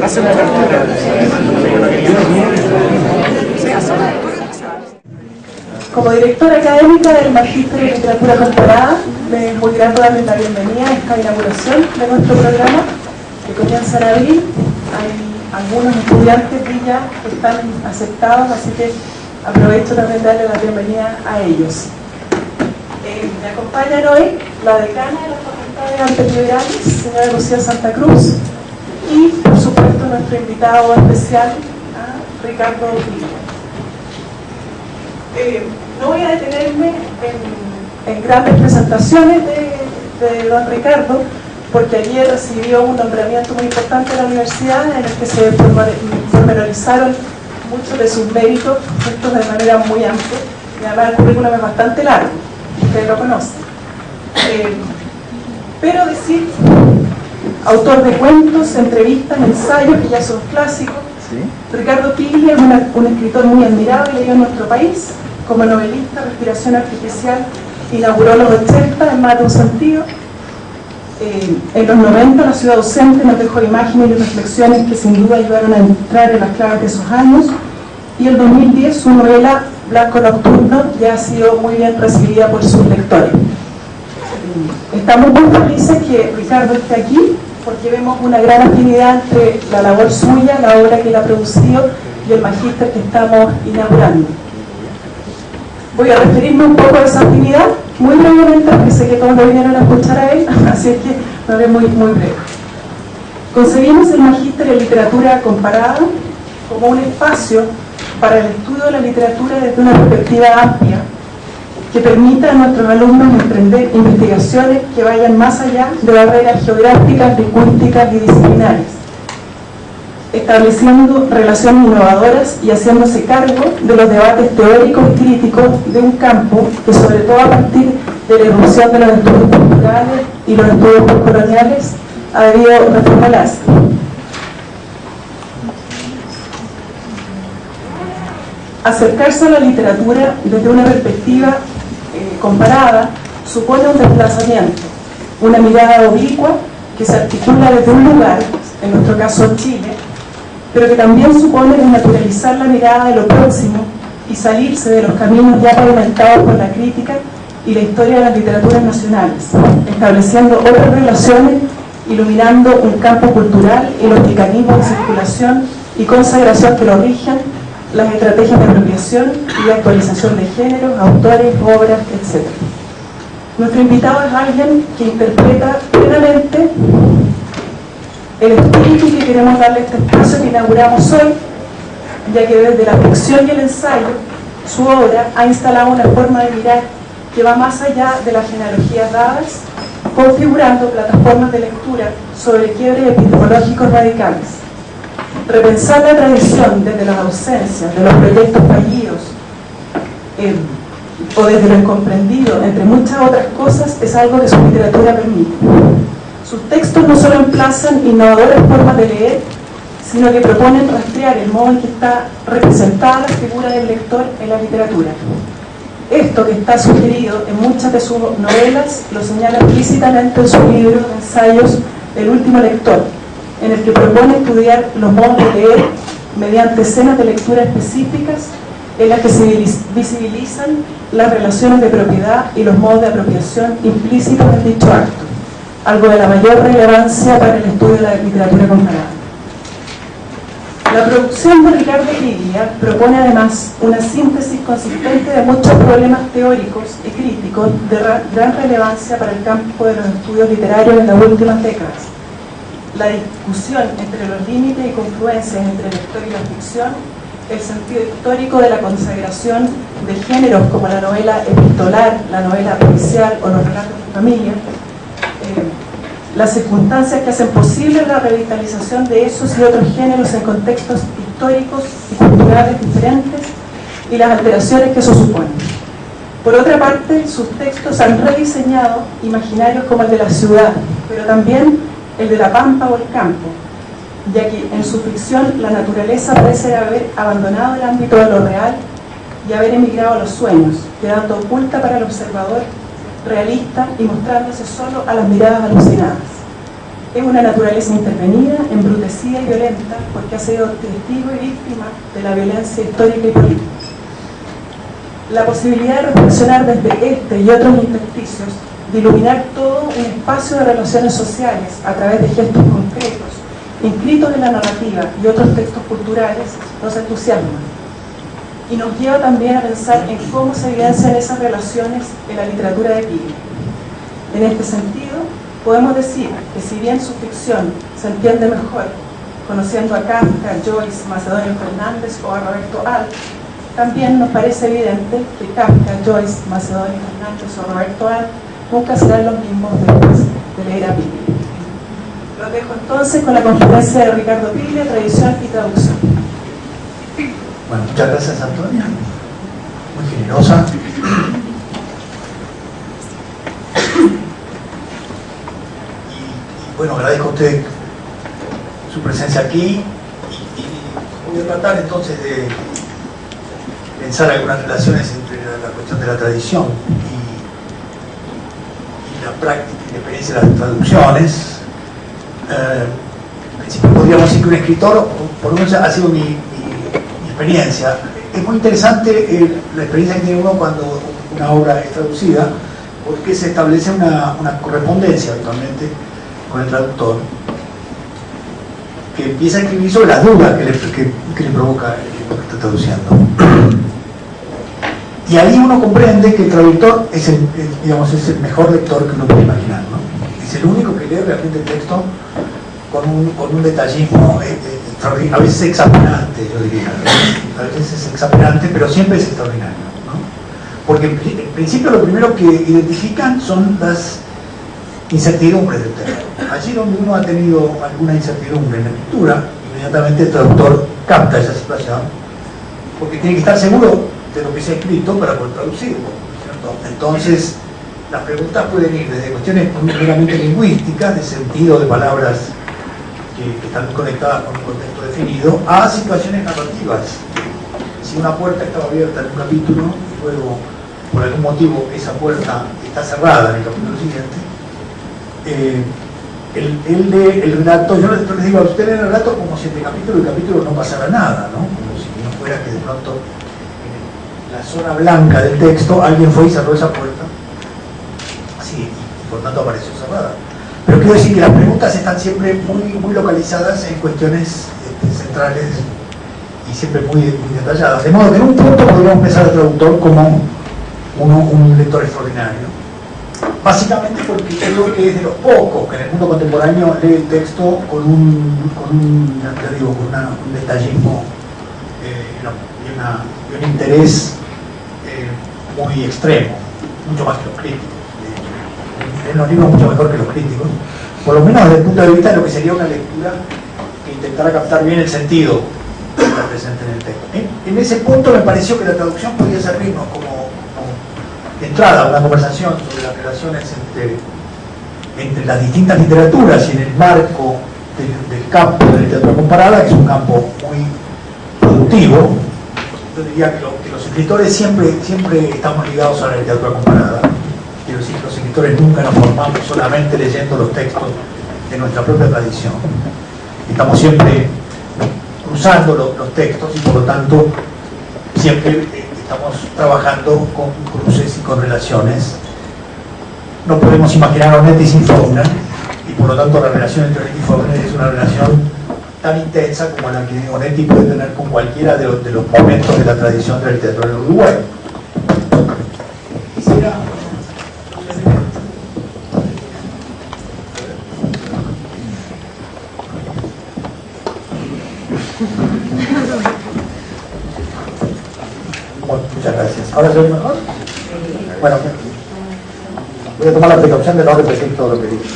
Hace una apertura. Como directora académica del Magíster en Literatura Comparada, me es muy grato darles la bienvenida a esta inauguración de nuestro programa, que comienza en abril. Hay algunos estudiantes que ya están aceptados, así que aprovecho también de darle la bienvenida a ellos. Me acompañan hoy la decana de la Facultad de Artes Liberales, señora Lucía Santa Cruz, y por supuesto nuestro invitado especial, Ricardo Villa. No voy a detenerme en grandes presentaciones de don Ricardo, porque ayer recibió un nombramiento muy importante de la universidad en el que se pormenorizaron muchos de sus méritos, estos de manera muy amplia, y además el currículum es bastante largo, ustedes lo conocen. Pero decir, autor de cuentos, entrevistas, ensayos, que ya son clásicos. ¿Sí? Ricardo Piglia es un escritor muy admirado y leído en nuestro país. Como novelista, Respiración Artificial inauguró los 80 en más de un sentido. En los 90 La Ciudad Ausente nos dejó imágenes y reflexiones que sin duda ayudaron a entrar en las claves de esos años. Y el 2010 su novela Blanco Nocturno ya ha sido muy bien recibida por sus lectores. Estamos muy felices que Ricardo esté aquí, porque vemos una gran afinidad entre la labor suya, la obra que él ha producido, y el magíster que estamos inaugurando. Voy a referirme un poco a esa afinidad, muy brevemente, porque sé que todos lo vinieron a escuchar a él, así es que lo haré muy breve. Concebimos el magíster en literatura comparada como un espacio para el estudio de la literatura desde una perspectiva amplia, que permita a nuestros alumnos emprender investigaciones que vayan más allá de barreras geográficas, lingüísticas y disciplinares, estableciendo relaciones innovadoras y haciéndose cargo de los debates teóricos y críticos de un campo que, sobre todo a partir de la irrupción de los estudios culturales y los estudios postcoloniales, ha debido reformularse. Acercarse a la literatura desde una perspectiva comparada supone un desplazamiento, una mirada oblicua que se articula desde un lugar, en nuestro caso Chile, pero que también supone desnaturalizar la mirada de lo próximo y salirse de los caminos ya pavimentados por la crítica y la historia de las literaturas nacionales, estableciendo otras relaciones, iluminando un campo cultural y los mecanismos de circulación y consagración que lo rigen, las estrategias de apropiación y de actualización de géneros, autores, obras, etc. Nuestro invitado es alguien que interpreta plenamente el espíritu que queremos darle a este espacio que inauguramos hoy, ya que desde la ficción y el ensayo, su obra ha instalado una forma de mirar que va más allá de las genealogías dadas, configurando plataformas de lectura sobre quiebres epistemológicos radicales. Repensar la tradición desde las ausencias, de los proyectos fallidos, o desde lo incomprendido, entre muchas otras cosas, es algo que su literatura permite. Sus textos no solo emplazan innovadoras formas de leer, sino que proponen rastrear el modo en que está representada la figura del lector en la literatura. Esto que está sugerido en muchas de sus novelas lo señala explícitamente en su libro de ensayos El último lector, en el que propone estudiar los modos de leer mediante escenas de lectura específicas en las que se visibilizan las relaciones de propiedad y los modos de apropiación implícitos en dicho acto, algo de la mayor relevancia para el estudio de la literatura comparada. La producción de Ricardo Piglia propone además una síntesis consistente de muchos problemas teóricos y críticos de gran relevancia para el campo de los estudios literarios en las últimas décadas. La discusión entre los límites y confluencias entre la historia y la ficción, el sentido histórico de la consagración de géneros como la novela epistolar, la novela policial o los relatos de familia, las circunstancias que hacen posible la revitalización de esos y otros géneros en contextos históricos y culturales diferentes y las alteraciones que eso supone. Por otra parte, sus textos han rediseñado imaginarios como el de la ciudad, pero también el de la pampa o el campo, ya que en su ficción la naturaleza parece haber abandonado el ámbito de lo real y haber emigrado a los sueños, quedando oculta para el observador realista y mostrándose solo a las miradas alucinadas. Es una naturaleza intervenida, embrutecida y violenta porque ha sido testigo y víctima de la violencia histórica y política. La posibilidad de reflexionar desde este y otros intersticios, de iluminar todo un espacio de relaciones sociales a través de gestos concretos, inscritos en la narrativa y otros textos culturales, nos entusiasma y nos lleva también a pensar en cómo se evidencian esas relaciones en la literatura de Pili. En este sentido, podemos decir que si bien su ficción se entiende mejor conociendo a Kafka, Joyce, Macedonio Fernández o a Roberto Alt, también nos parece evidente que Kafka, Joyce, Macedonio Fernández o Roberto Alt nunca serán los mismos después de leer a Pili. Los dejo entonces con la conferencia de Ricardo Pili, Tradición y Traducción. Bueno, muchas gracias, Antonia, muy generosa. Y bueno, agradezco a usted su presencia aquí y voy a tratar entonces de pensar algunas relaciones entre la cuestión de la tradición y la práctica y la experiencia de las traducciones. En principio podríamos decir que un escritor, por lo menos ha sido mi experiencia. Es muy interesante la experiencia que tiene uno cuando una obra es traducida, porque se establece una correspondencia habitualmente con el traductor, que empieza a escribir sobre las dudas que le provoca el libro que está traduciendo. Y ahí uno comprende que el traductor es el mejor lector que uno puede imaginar, ¿no? Es el único que lee realmente el texto con un detallismo extraordinario, a veces examinante, yo diría. A veces es examinante, pero siempre es extraordinario, ¿no? Porque en principio lo primero que identifican son las incertidumbres del texto. Allí donde uno ha tenido alguna incertidumbre en la lectura, inmediatamente el traductor capta esa situación, porque tiene que estar seguro de lo que se ha escrito para poder traducirlo, ¿cierto? Entonces, las preguntas pueden ir desde cuestiones meramente lingüísticas, de sentido de palabras que están muy conectadas con un contexto definido, a situaciones narrativas. Si una puerta estaba abierta en un capítulo y luego, por algún motivo, esa puerta está cerrada en el capítulo siguiente, él lee el relato. Yo les digo a usted, lee el relato como si el capítulo no pasara nada, ¿no? Como si no fuera que de pronto en la zona blanca del texto alguien fue y cerró esa puerta, así, y por tanto apareció cerrada. Pero quiero decir que las preguntas están siempre muy localizadas en cuestiones centrales y siempre muy detalladas. De modo que en un punto podríamos pensar al traductor como un lector extraordinario. Básicamente porque creo que es de los pocos que en el mundo contemporáneo lee el texto con un detallismo y un interés muy extremo, mucho más que los críticos. En los libros mucho mejor que los críticos, por lo menos desde el punto de vista de lo que sería una lectura que intentara captar bien el sentido que está presente en el texto. En ese punto me pareció que la traducción podía servirnos como entrada a una conversación sobre las relaciones entre las distintas literaturas y en el marco del campo de la literatura comparada, que es un campo muy productivo. Yo diría que los escritores siempre estamos ligados a la literatura comparada. Quiero decir que los escritores nunca nos formamos solamente leyendo los textos de nuestra propia tradición. Estamos siempre cruzando los textos y por lo tanto siempre estamos trabajando con cruces y con relaciones. No podemos imaginar a Onetti sin Faulkner y por lo tanto la relación entre Onetti y Faulkner es una relación tan intensa como la que Onetti puede tener con cualquiera de los momentos de la tradición de la literatura del Uruguay. Quisiera muchas gracias. ¿Ahora se oye mejor? Bueno, voy a tomar la precaución de no repetir todo lo que dije.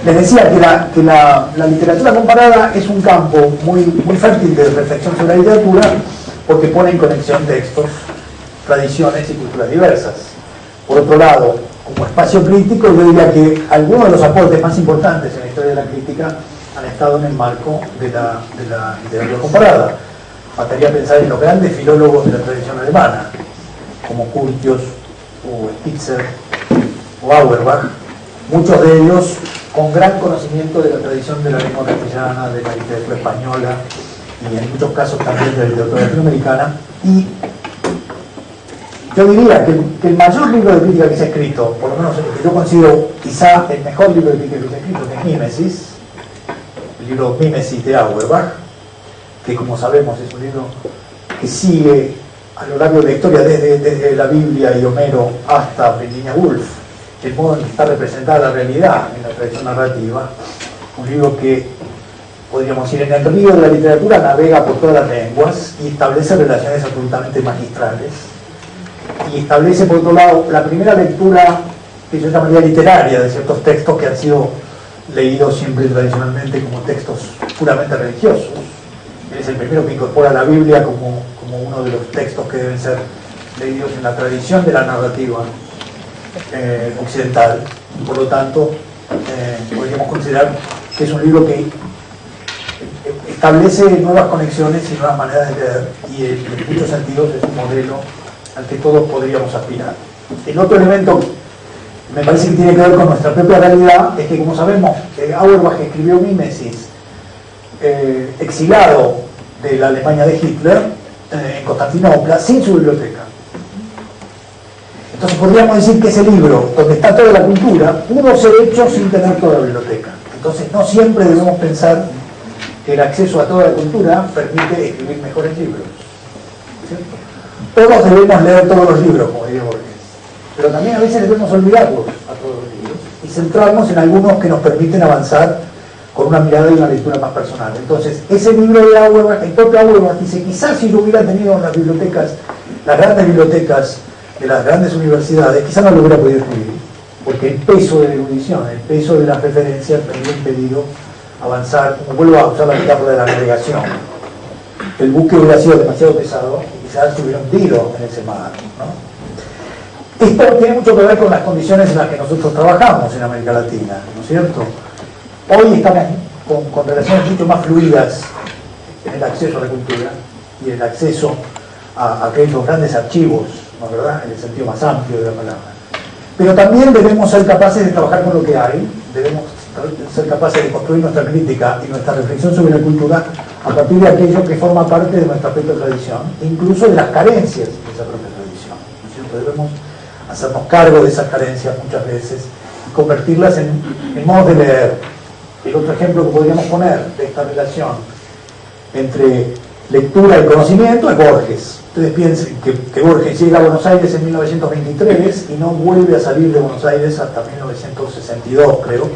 Les decía que la literatura comparada es un campo muy fértil de reflexión sobre la literatura porque pone en conexión textos, tradiciones y culturas diversas. Por otro lado, como espacio crítico, yo diría que algunos de los aportes más importantes en la historia de la crítica han estado en el marco de la literatura comparada. Faltaría pensar en los grandes filólogos de la tradición alemana, como Curtius, o Spitzer, o Auerbach. Muchos de ellos con gran conocimiento de la tradición de la lengua castellana, de la literatura española y en muchos casos también de la literatura latinoamericana. Y yo diría que el mayor libro de crítica que se ha escrito, por lo menos el que yo considero quizá el mejor libro de crítica que se ha escrito, que es Mimesis, el libro Mimesis de Auerbach, que como sabemos es un libro que sigue a lo largo de la historia desde la Biblia y Homero hasta Virginia Woolf, el modo en que está representada la realidad en la tradición narrativa. Un libro que, podríamos decir, en el río de la literatura navega por todas las lenguas y establece relaciones absolutamente magistrales. Y establece, por otro lado, la primera lectura que yo llamaría literaria de ciertos textos que han sido leídos siempre tradicionalmente como textos puramente religiosos. Él es el primero que incorpora la Biblia como uno de los textos que deben ser leídos en la tradición de la narrativa occidental. Y por lo tanto, podríamos considerar que es un libro que establece nuevas conexiones y nuevas maneras de leer, y en muchos sentidos es un modelo al que todos podríamos aspirar. El otro elemento me parece que tiene que ver con nuestra propia realidad es que, como sabemos, Auerbach escribió Mimesis exilado de la Alemania de Hitler en Constantinopla sin su biblioteca. Entonces podríamos decir que ese libro, donde está toda la cultura, pudo ser hecho sin tener toda la biblioteca. Entonces no siempre debemos pensar que el acceso a toda la cultura permite escribir mejores libros, ¿cierto? Todos debemos leer todos los libros, como diría Borges, pero también a veces debemos olvidarlos a todos los libros y centrarnos en algunos que nos permiten avanzar con una mirada y una lectura más personal. Entonces, ese libro de Auerbach, el propio Auerbach dice, quizás si yo hubiera tenido las bibliotecas, las grandes bibliotecas de las grandes universidades, quizás no lo hubiera podido escribir, porque el peso de la erudición, el peso de las referencias me hubiera impedido avanzar. Como vuelvo a usar la metáfora de la navegación, el buque hubiera sido demasiado pesado y quizás se hubiera hundido en ese mar, ¿no? Esto tiene mucho que ver con las condiciones en las que nosotros trabajamos en América Latina, ¿no es cierto? Hoy estamos con relaciones mucho más fluidas en el acceso a la cultura y en el acceso a aquellos grandes archivos, ¿no es verdad?, en el sentido más amplio de la palabra. Pero también debemos ser capaces de trabajar con lo que hay, debemos ser capaces de construir nuestra crítica y nuestra reflexión sobre la cultura a partir de aquello que forma parte de nuestra propia tradición, incluso de las carencias de esa propia tradición, ¿no es cierto? Debemos hacernos cargo de esas carencias muchas veces y convertirlas en modos de leer. El otro ejemplo que podríamos poner de esta relación entre lectura y conocimiento es Borges. Ustedes piensen que Borges llega a Buenos Aires en 1923 y no vuelve a salir de Buenos Aires hasta 1962, creo,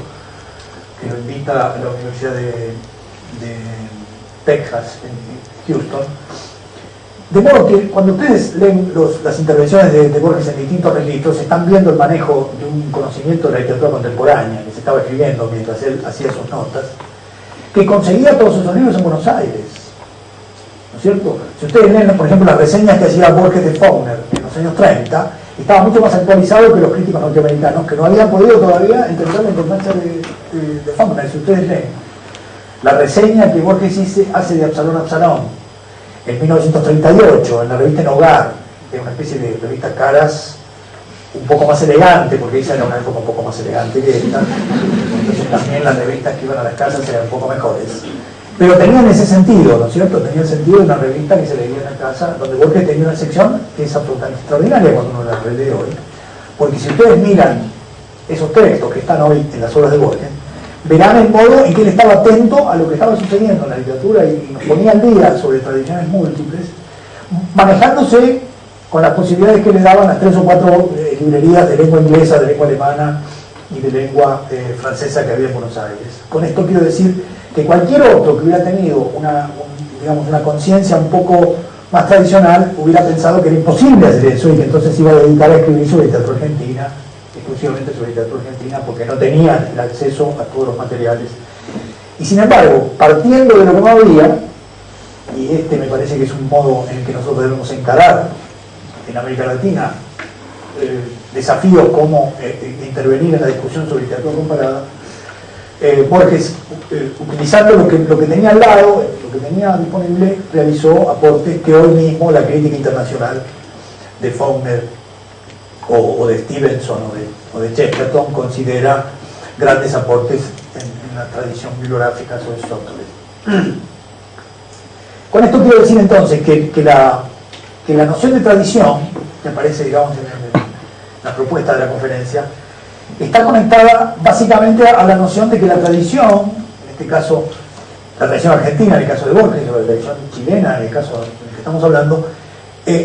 que lo invita a la Universidad de Texas, en Houston. De modo que cuando ustedes leen las intervenciones de Borges en distintos registros, están viendo el manejo de un conocimiento de la literatura contemporánea que se estaba escribiendo mientras él hacía sus notas, que conseguía todos esos libros en Buenos Aires, ¿no es cierto? Si ustedes leen, por ejemplo, las reseñas que hacía Borges de Faulkner en los años 30, estaba mucho más actualizado que los críticos norteamericanos, que no habían podido todavía entender la importancia de Faulkner. Si ustedes leen la reseña que Borges hace de Absalón Absalón en 1938, en la revista En Hogar, que es una especie de revista Caras un poco más elegante, porque esa era una época un poco más elegante que esta, entonces también las revistas que iban a las casas eran un poco mejores. Pero tenían ese sentido, ¿no es cierto? Tenía el sentido de una revista que se leía en la casa, donde Borges tenía una sección que es absolutamente extraordinaria cuando uno la relee hoy. Porque si ustedes miran esos textos que están hoy en las obras de Borges, verán el modo en que él estaba atento a lo que estaba sucediendo en la literatura y nos ponía al día sobre tradiciones múltiples, manejándose con las posibilidades que le daban las 3 o 4 librerías de lengua inglesa, de lengua alemana y de lengua francesa que había en Buenos Aires. Con esto quiero decir que cualquier otro que hubiera tenido una conciencia un poco más tradicional hubiera pensado que era imposible hacer eso y que entonces iba a dedicar a escribir sobre literatura argentina, exclusivamente sobre literatura argentina, porque no tenían el acceso a todos los materiales. Y sin embargo, partiendo de lo que no había, y este me parece que es un modo en el que nosotros debemos encarar en América Latina desafíos como intervenir en la discusión sobre literatura comparada, Borges, utilizando lo que tenía al lado, lo que tenía disponible, realizó aportes que hoy mismo la crítica internacional de Faulkner o de Stevenson o de Chesterton considera grandes aportes en la tradición bibliográfica sobre Aristóteles. Con esto quiero decir entonces que la noción de tradición, que aparece, digamos, en la propuesta de la conferencia, está conectada básicamente a la noción de que la tradición, en este caso la tradición argentina, en el caso de Borges, o la tradición chilena, en el caso del que estamos hablando,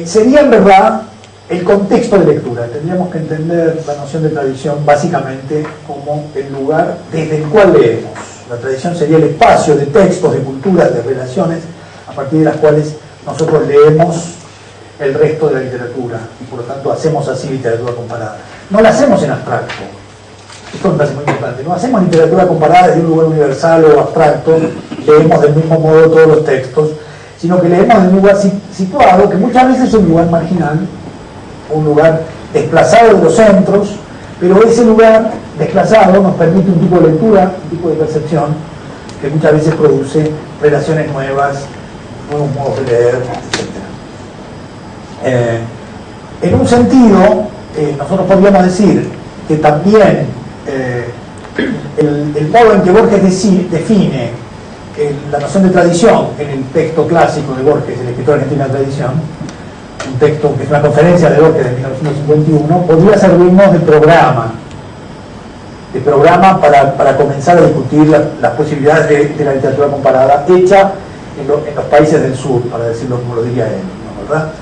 sería en verdad el contexto de lectura. Tendríamos que entender la noción de tradición básicamente como el lugar desde el cual leemos. La tradición sería el espacio de textos, de culturas, de relaciones, a partir de las cuales nosotros leemos el resto de la literatura y por lo tanto hacemos así literatura comparada. No la hacemos en abstracto, esto me parece muy importante, no hacemos literatura comparada desde un lugar universal o abstracto, leemos del mismo modo todos los textos, sino que leemos en un lugar situado, que muchas veces es un lugar marginal, un lugar desplazado de los centros, pero ese lugar desplazado nos permite un tipo de lectura, un tipo de percepción, que muchas veces produce relaciones nuevas, nuevos modos de leer, etc. En un sentido, nosotros podríamos decir que también el modo en que Borges define la noción de tradición en el texto clásico de Borges, el escritor argentino de tradición, un texto que es una conferencia de Borges de 1951, podría servirnos de programa para comenzar a discutir las posibilidades de la literatura comparada hecha en los países del sur, para decirlo como lo diría él, ¿no? ¿Verdad?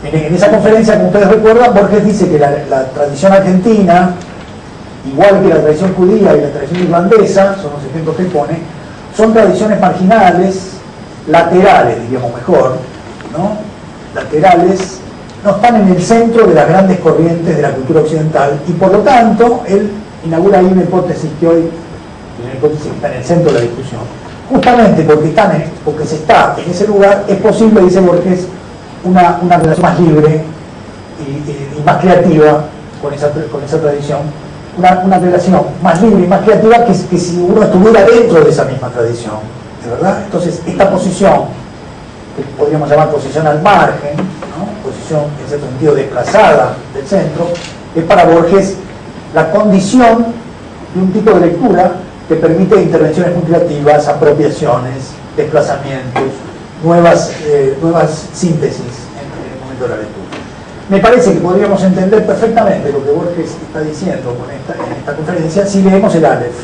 En esa conferencia, como ustedes recuerdan, Borges dice que la tradición argentina, igual que la tradición judía y la tradición irlandesa, son los ejemplos que él pone, son tradiciones marginales, laterales, diríamos mejor, ¿no? Laterales, no están en el centro de las grandes corrientes de la cultura occidental, y por lo tanto, él inaugura ahí una hipótesis que hoy, una hipótesis que está en el centro de la discusión. Justamente porque se está en ese lugar, es posible, dice Borges, una relación más libre y más creativa con esa tradición, una relación más libre y más creativa que si uno estuviera dentro de esa misma tradición, ¿de verdad? Entonces, esta posición, que podríamos llamar posición al margen, ¿no? Posición en cierto sentido desplazada del centro, es para Borges la condición de un tipo de lectura que permite intervenciones muy creativas, apropiaciones, desplazamientos, nuevas síntesis en el momento de la lectura. Me parece que podríamos entender perfectamente lo que Borges está diciendo en esta conferencia si leemos el Aleph.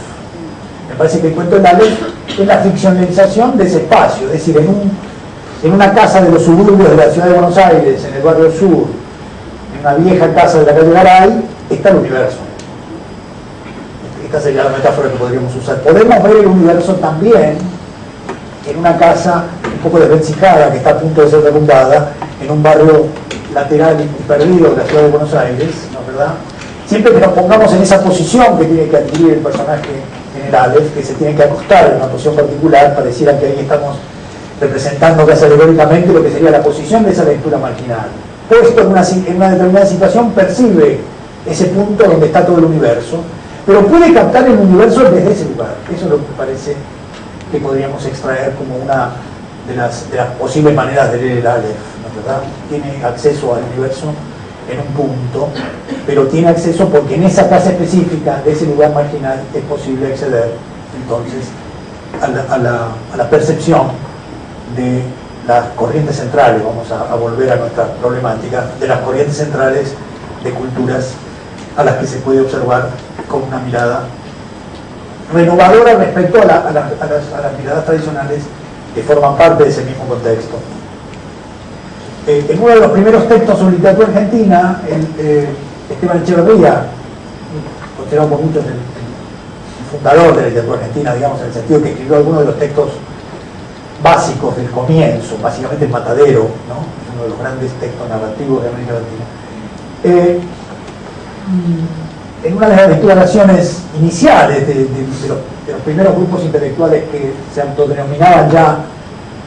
Me parece que el cuento del Aleph es la ficcionalización de ese espacio, es decir, en una casa de los suburbios de la ciudad de Buenos Aires, en el barrio sur, en una vieja casa de la calle Garay, está el universo. Esta sería la metáfora que podríamos usar. Podemos ver el universo también en una casa un poco desvencijada, que está a punto de ser derrumbada, en un barrio lateral y perdido de la ciudad de Buenos Aires, ¿no es verdad? Siempre que nos pongamos en esa posición que tiene que adquirir el personaje en el Aleph, que se tiene que acostar en una posición particular, pareciera que ahí estamos representando casi alegóricamente lo que sería la posición de esa lectura marginal. Puesto en una determinada situación, percibe ese punto donde está todo el universo, pero puede captar el universo desde ese lugar. Eso es lo que me parece que podríamos extraer como una de las posibles maneras de leer el Aleph, ¿no es verdad? Tiene acceso al universo en un punto, pero tiene acceso porque en esa casa específica de ese lugar marginal es posible acceder entonces a la percepción de las corrientes centrales. Vamos a volver a nuestra problemática de las corrientes centrales de culturas a las que se puede observar con una mirada renovadora respecto a las miradas tradicionales que forman parte de ese mismo contexto. En uno de los primeros textos sobre literatura argentina, Esteban Echeverría, considerado por muchos el fundador de la literatura argentina, digamos, en el sentido que escribió algunos de los textos básicos del comienzo, básicamente El Matadero, ¿no? Uno de los grandes textos narrativos de América Latina. En una de las declaraciones iniciales de los primeros grupos intelectuales que se autodenominaban ya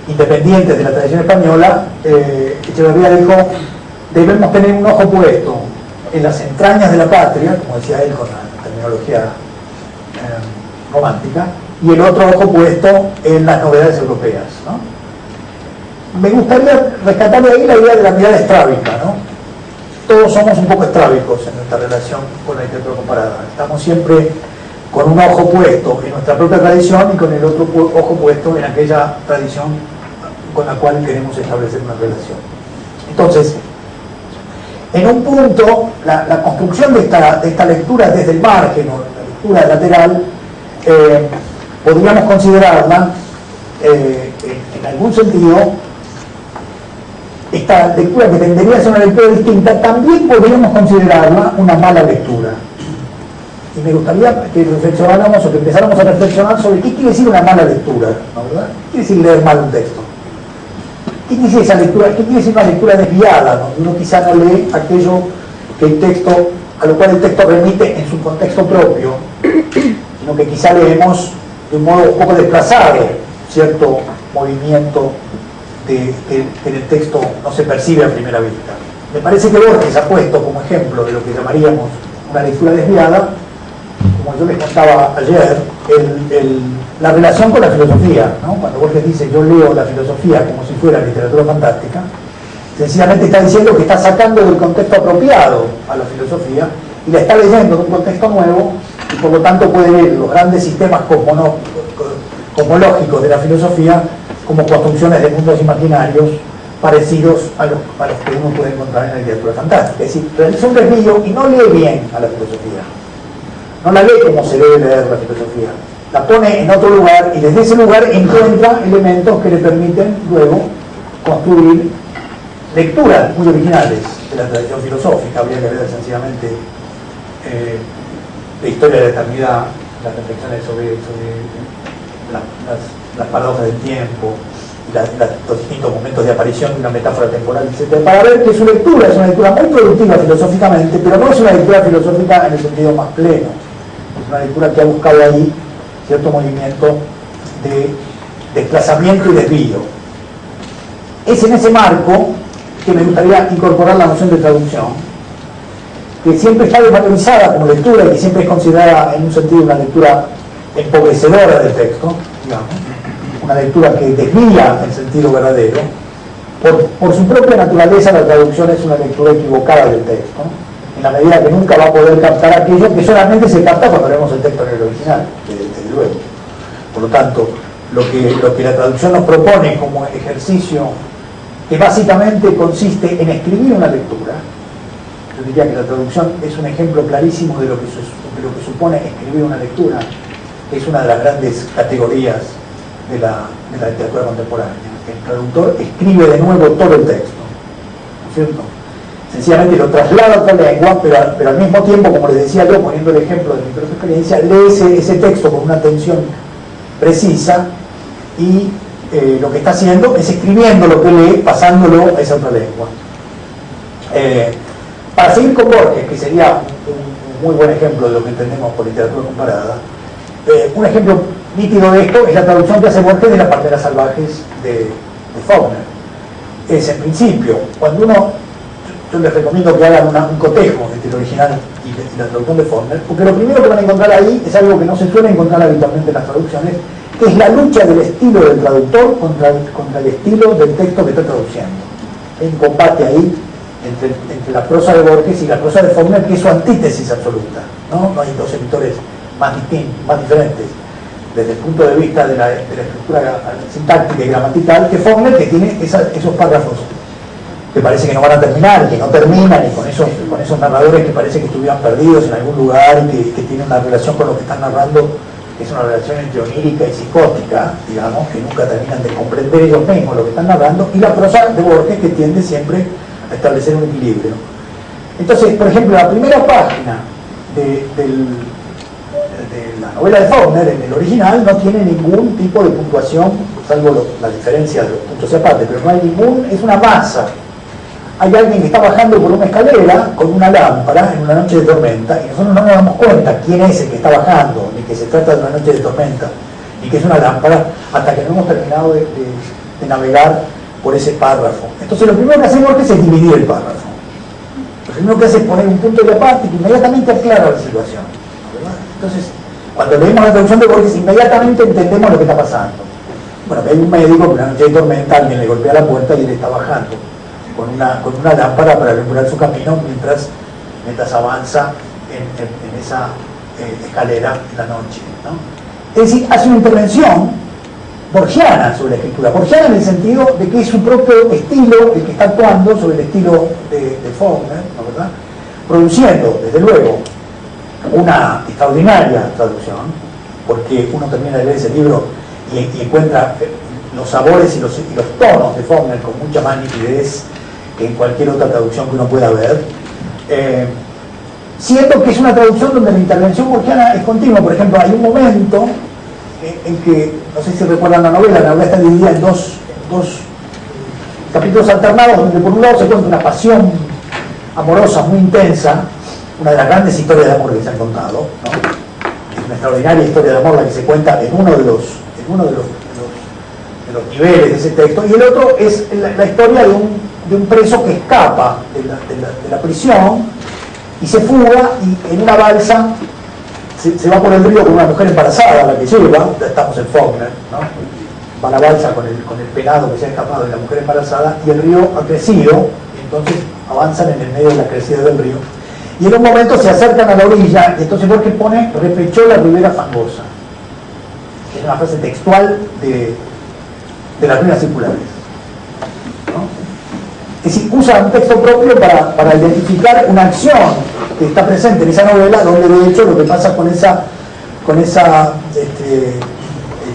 independientes de la tradición española, Echeverría dijo: debemos tener un ojo puesto en las entrañas de la patria, como decía él con la terminología romántica, y el otro ojo puesto en las novedades europeas, ¿no? Me gustaría rescatar de ahí la idea de la mirada estrábica, ¿no? Todos somos un poco estrábicos en nuestra relación con la literatura comparada. Estamos siempre con un ojo puesto en nuestra propia tradición y con el otro ojo puesto en aquella tradición con la cual queremos establecer una relación. Entonces, en un punto, la construcción de esta lectura desde el margen o la lectura lateral, podríamos considerarla, en algún sentido, esta lectura que tendería a ser una lectura distinta, también podríamos considerarla una mala lectura. Y me gustaría que reflexionáramos o que empezáramos a reflexionar sobre qué quiere decir una mala lectura, ¿no, verdad? ¿Qué quiere decir leer mal un texto? ¿Qué quiere decir esa lectura? ¿Qué quiere decir una lectura desviada, ¿no? Uno quizá no lee aquello que el texto, a lo cual el texto remite en su contexto propio, sino que quizá leemos de un modo un poco desplazado cierto movimiento que en el texto no se percibe a primera vista. Me parece que Borges ha puesto como ejemplo de lo que llamaríamos una lectura desviada, como yo les contaba ayer, la relación con la filosofía, ¿no? Cuando Borges dice yo leo la filosofía como si fuera literatura fantástica, sencillamente está diciendo que está sacando del contexto apropiado a la filosofía y la está leyendo en un contexto nuevo y por lo tanto puede ver los grandes sistemas cosmológicos de la filosofía como construcciones de mundos imaginarios parecidos a los que uno puede encontrar en la literatura fantástica. Es decir, realiza un desvío y no lee bien a la filosofía. No la lee como se debe leer la filosofía. La pone en otro lugar y desde ese lugar encuentra elementos que le permiten luego construir lecturas muy originales de la tradición filosófica. Habría que ver sencillamente la historia de la eternidad, las reflexiones sobre las paradojas del tiempo, los distintos momentos de aparición de una metáfora temporal, etc., para ver que su lectura es una lectura muy productiva filosóficamente, pero no es una lectura filosófica en el sentido más pleno. Es una lectura que ha buscado ahí cierto movimiento de desplazamiento y desvío. Es en ese marco que me gustaría incorporar la noción de traducción, que siempre está desvalorizada como lectura y que siempre es considerada en un sentido una lectura empobrecedora del texto, digamos, una lectura que desvía el sentido verdadero. Por su propia naturaleza, la traducción es una lectura equivocada del texto, en la medida que nunca va a poder captar aquello que solamente se capta cuando leemos el texto en el original, desde luego. Por lo tanto, lo que la traducción nos propone como ejercicio, que básicamente consiste en escribir una lectura, yo diría que la traducción es un ejemplo clarísimo de lo que supone escribir una lectura, que es una de las grandes categorías de la literatura contemporánea. El traductor escribe de nuevo todo el texto, ¿no es cierto? Sencillamente lo traslada a otra lengua, pero al mismo tiempo, como les decía yo, poniendo el ejemplo de mi propia experiencia, lee ese texto con una atención precisa y lo que está haciendo es escribiendo lo que lee, pasándolo a esa otra lengua. Para seguir con Borges, que sería un muy buen ejemplo de lo que entendemos por literatura comparada, un ejemplo nítido de esto es la traducción que hace Borges de Las parteras salvajes de Faulkner. Es en principio, cuando yo les recomiendo que hagan un cotejo entre el original y la traducción de Faulkner, porque lo primero que van a encontrar ahí es algo que no se suele encontrar habitualmente en las traducciones, que es la lucha del estilo del traductor contra el estilo del texto que está traduciendo. Hay un combate ahí entre la prosa de Borges y la prosa de Faulkner, que es su antítesis absoluta, ¿no? No hay dos editores más diferentes desde el punto de vista de la estructura sintáctica y gramatical que Faulkner, que tiene esos párrafos que parece que no van a terminar, que no terminan, y con esos narradores que parece que estuvieran perdidos en algún lugar y que tienen una relación con lo que están narrando, que es una relación entre onírica y psicótica, digamos, que nunca terminan de comprender ellos mismos lo que están narrando, y la prosa de Borges, que tiende siempre a establecer un equilibrio. Entonces, por ejemplo, la primera página de la novela de Faulkner, en el original, no tiene ningún tipo de puntuación, salvo la diferencia de los puntos y aparte, pero no hay es una masa. Hay alguien que está bajando por una escalera con una lámpara en una noche de tormenta, y nosotros no nos damos cuenta quién es el que está bajando, ni que se trata de una noche de tormenta, ni que es una lámpara, hasta que no hemos terminado de navegar por ese párrafo. Entonces lo primero que hace Borges es dividir el párrafo. Lo primero que hace es poner un punto de aparte que inmediatamente aclara la situación, ¿verdad? Entonces, cuando leemos la traducción de Borges, inmediatamente entendemos lo que está pasando. Bueno, que hay un médico que una noche de tormenta, alguien le golpea la puerta y él está bajando con una lámpara para alumbrar su camino mientras avanza escalera en la noche, ¿no? Es decir, hace una intervención borgiana sobre la escritura, borgiana en el sentido de que es su propio estilo el que está actuando sobre el estilo de Faulkner, ¿no, verdad? Produciendo, desde luego, una extraordinaria traducción, porque uno termina de leer ese libro y encuentra los sabores y los tonos de Faulkner con mucha más nitidez que en cualquier otra traducción que uno pueda ver. Siento que es una traducción donde la intervención borgiana es continua. Por ejemplo, hay un momento en que, no sé si recuerdan la novela está dividida en dos capítulos alternados, donde por un lado se cuenta una pasión amorosa muy intensa, una de las grandes historias de amor que se han contado, ¿no? Es una extraordinaria historia de amor la que se cuenta en uno de los niveles de ese texto, y el otro es la historia de un preso que escapa de la prisión y se fuga, y en una balsa se va por el río con una mujer embarazada, la que lleva, ya estamos en Faulkner, ¿no? Va la balsa con el pelado que se ha escapado de la mujer embarazada, y el río ha crecido, y entonces avanzan en el medio de la crecida del río, y en un momento se acercan a la orilla, y entonces Borges pone repechó la ribera fangosa, que es una frase textual de las ruinas circulares, ¿no? Es decir, usa un texto propio para identificar una acción que está presente en esa novela, donde de hecho lo que pasa con esa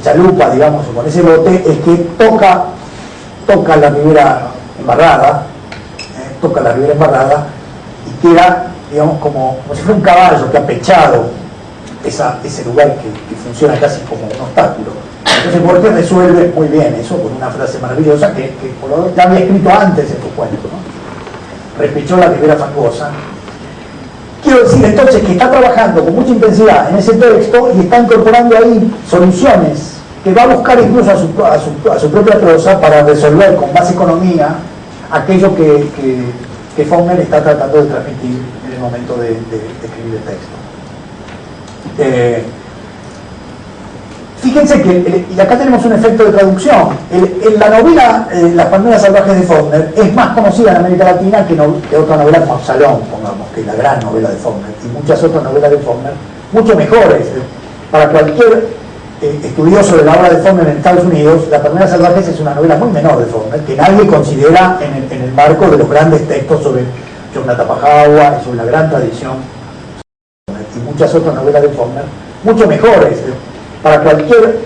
chalupa, digamos, o con ese bote, es que toca la ribera embarrada, y queda, digamos, como si fuera un caballo que ha pechado ese lugar que funciona casi como un obstáculo. Entonces Borges resuelve muy bien eso con una frase maravillosa que por lo menos ya había escrito antes en tu cuento, ¿no? Repechó la ribera fangosa. Quiero decir entonces que está trabajando con mucha intensidad en ese texto y está incorporando ahí soluciones que va a buscar incluso a su propia prosa para resolver con más economía aquello que Faulkner está tratando de transmitir en el momento de escribir el texto. Fíjense que, y acá tenemos un efecto de traducción, en la novela Las palmeras salvajes de Faulkner es más conocida en América Latina que otra novela como Absalón, pongamos, que es la gran novela de Faulkner, y muchas otras novelas de Faulkner, mucho mejores. Para cualquier estudioso de la obra de Faulkner en Estados Unidos, Las palmeras salvajes es una novela muy menor de Faulkner, que nadie considera en el marco de los grandes textos sobre Yomna Tapajawa y sobre la gran tradición, y muchas otras novelas de Faulkner, mucho mejores. Para cualquier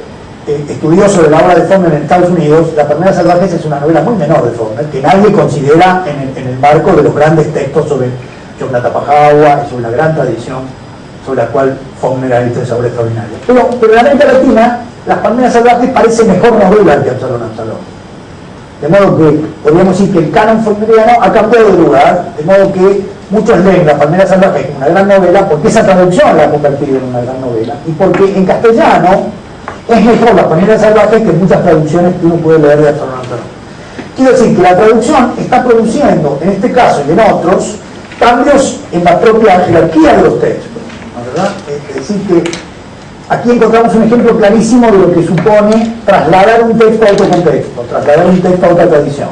estudioso de la obra de Faulkner en Estados Unidos, Las palmeras salvajes es una novela muy menor de Faulkner, que nadie considera en el marco de los grandes textos sobre Yomna Tapajawa y sobre la gran tradición sobre la cual Faulkner ha hecho esa obra extraordinaria. Pero en América Latina, Las palmeras salvajes parece mejor novela que Absalón. De modo que podríamos decir que el canon faulkneriano ha cambiado de lugar, de modo que muchos leen Las palmeras salvajes como una gran novela porque esa traducción la ha convertido en una gran novela, y porque en castellano es mejor Las palmeras salvajes que muchas traducciones que uno puede leer de Absalón. Quiero decir que la traducción está produciendo, en este caso y en otros, cambios en la propia jerarquía de los textos, ¿no, verdad? Es decir que aquí encontramos un ejemplo clarísimo de lo que supone trasladar un texto a otro contexto, trasladar un texto a otra tradición,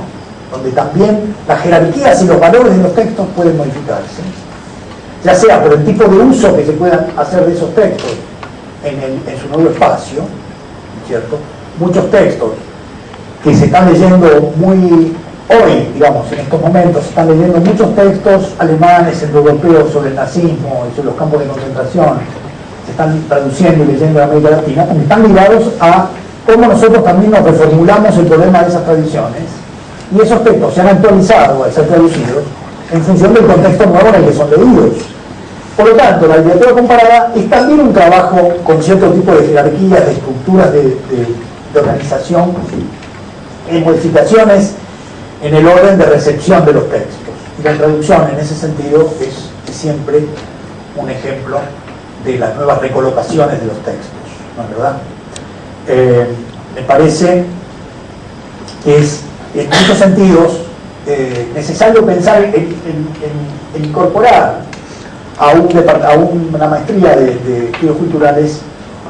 donde también las jerarquías y los valores de los textos pueden modificarse, ya sea por el tipo de uso que se puedan hacer de esos textos en su nuevo espacio, ¿cierto? Muchos textos que se están leyendo muy hoy, digamos, en estos momentos, se están leyendo muchos textos alemanes, europeos sobre el nazismo y sobre los campos de concentración, se están traduciendo y leyendo en América Latina, porque están ligados a cómo nosotros también nos reformulamos el problema de esas tradiciones, y esos textos se han actualizado al ser traducidos en función del contexto nuevo en el que son leídos. Por lo tanto, la literatura comparada es también un trabajo con cierto tipo de jerarquías, de estructuras de organización, en modificaciones en el orden de recepción de los textos. Y la traducción en ese sentido es siempre un ejemplo de las nuevas recolocaciones de los textos, ¿no es verdad? Me parece que es en muchos sentidos necesario pensar en incorporar a una maestría de estudios culturales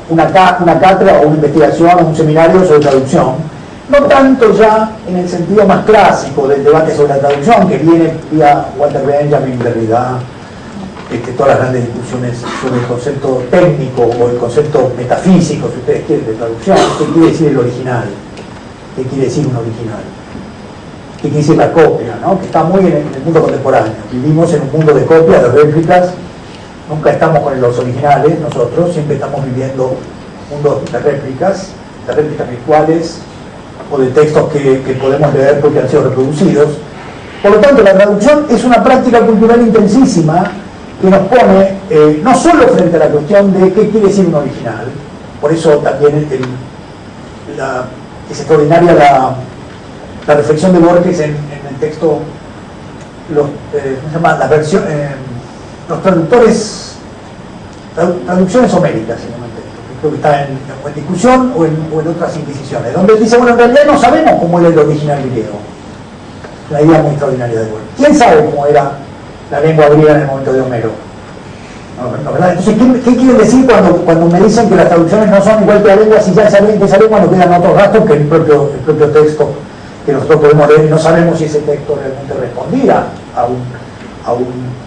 una cátedra o una investigación o un seminario sobre traducción, no tanto ya en el sentido más clásico del debate sobre la traducción, que viene vía Walter Benjamin, Derrida, todas las grandes discusiones sobre el concepto técnico o el concepto metafísico, si ustedes quieren, de traducción. ¿Qué quiere decir el original? ¿Qué quiere decir un original? ¿Qué quiere decir la copia? ¿No? Que está muy en el mundo contemporáneo. Vivimos en un mundo de copias, de réplicas. Nunca estamos con los originales, nosotros siempre estamos viviendo mundos de réplicas virtuales o de textos que podemos leer porque han sido reproducidos. Por lo tanto, la traducción es una práctica cultural intensísima que nos pone no solo frente a la cuestión de qué quiere decir un original, por eso también es extraordinaria la reflexión de Borges en el texto, ¿cómo se llama? Los traductores, traducciones homéricas, se llama el texto, que creo que está en discusión o en otras inquisiciones, donde él dice, bueno, en realidad no sabemos cómo era el original griego. Una idea muy extraordinaria de Borges. ¿Quién sabe cómo era la lengua griega en el momento de Homero? No, ¿verdad? Entonces, ¿qué quiere decir cuando me dicen que las traducciones no son igual que la lengua, si ya de esa lengua no quedan otros rastros que el propio texto que nosotros podemos leer y no sabemos si ese texto realmente respondía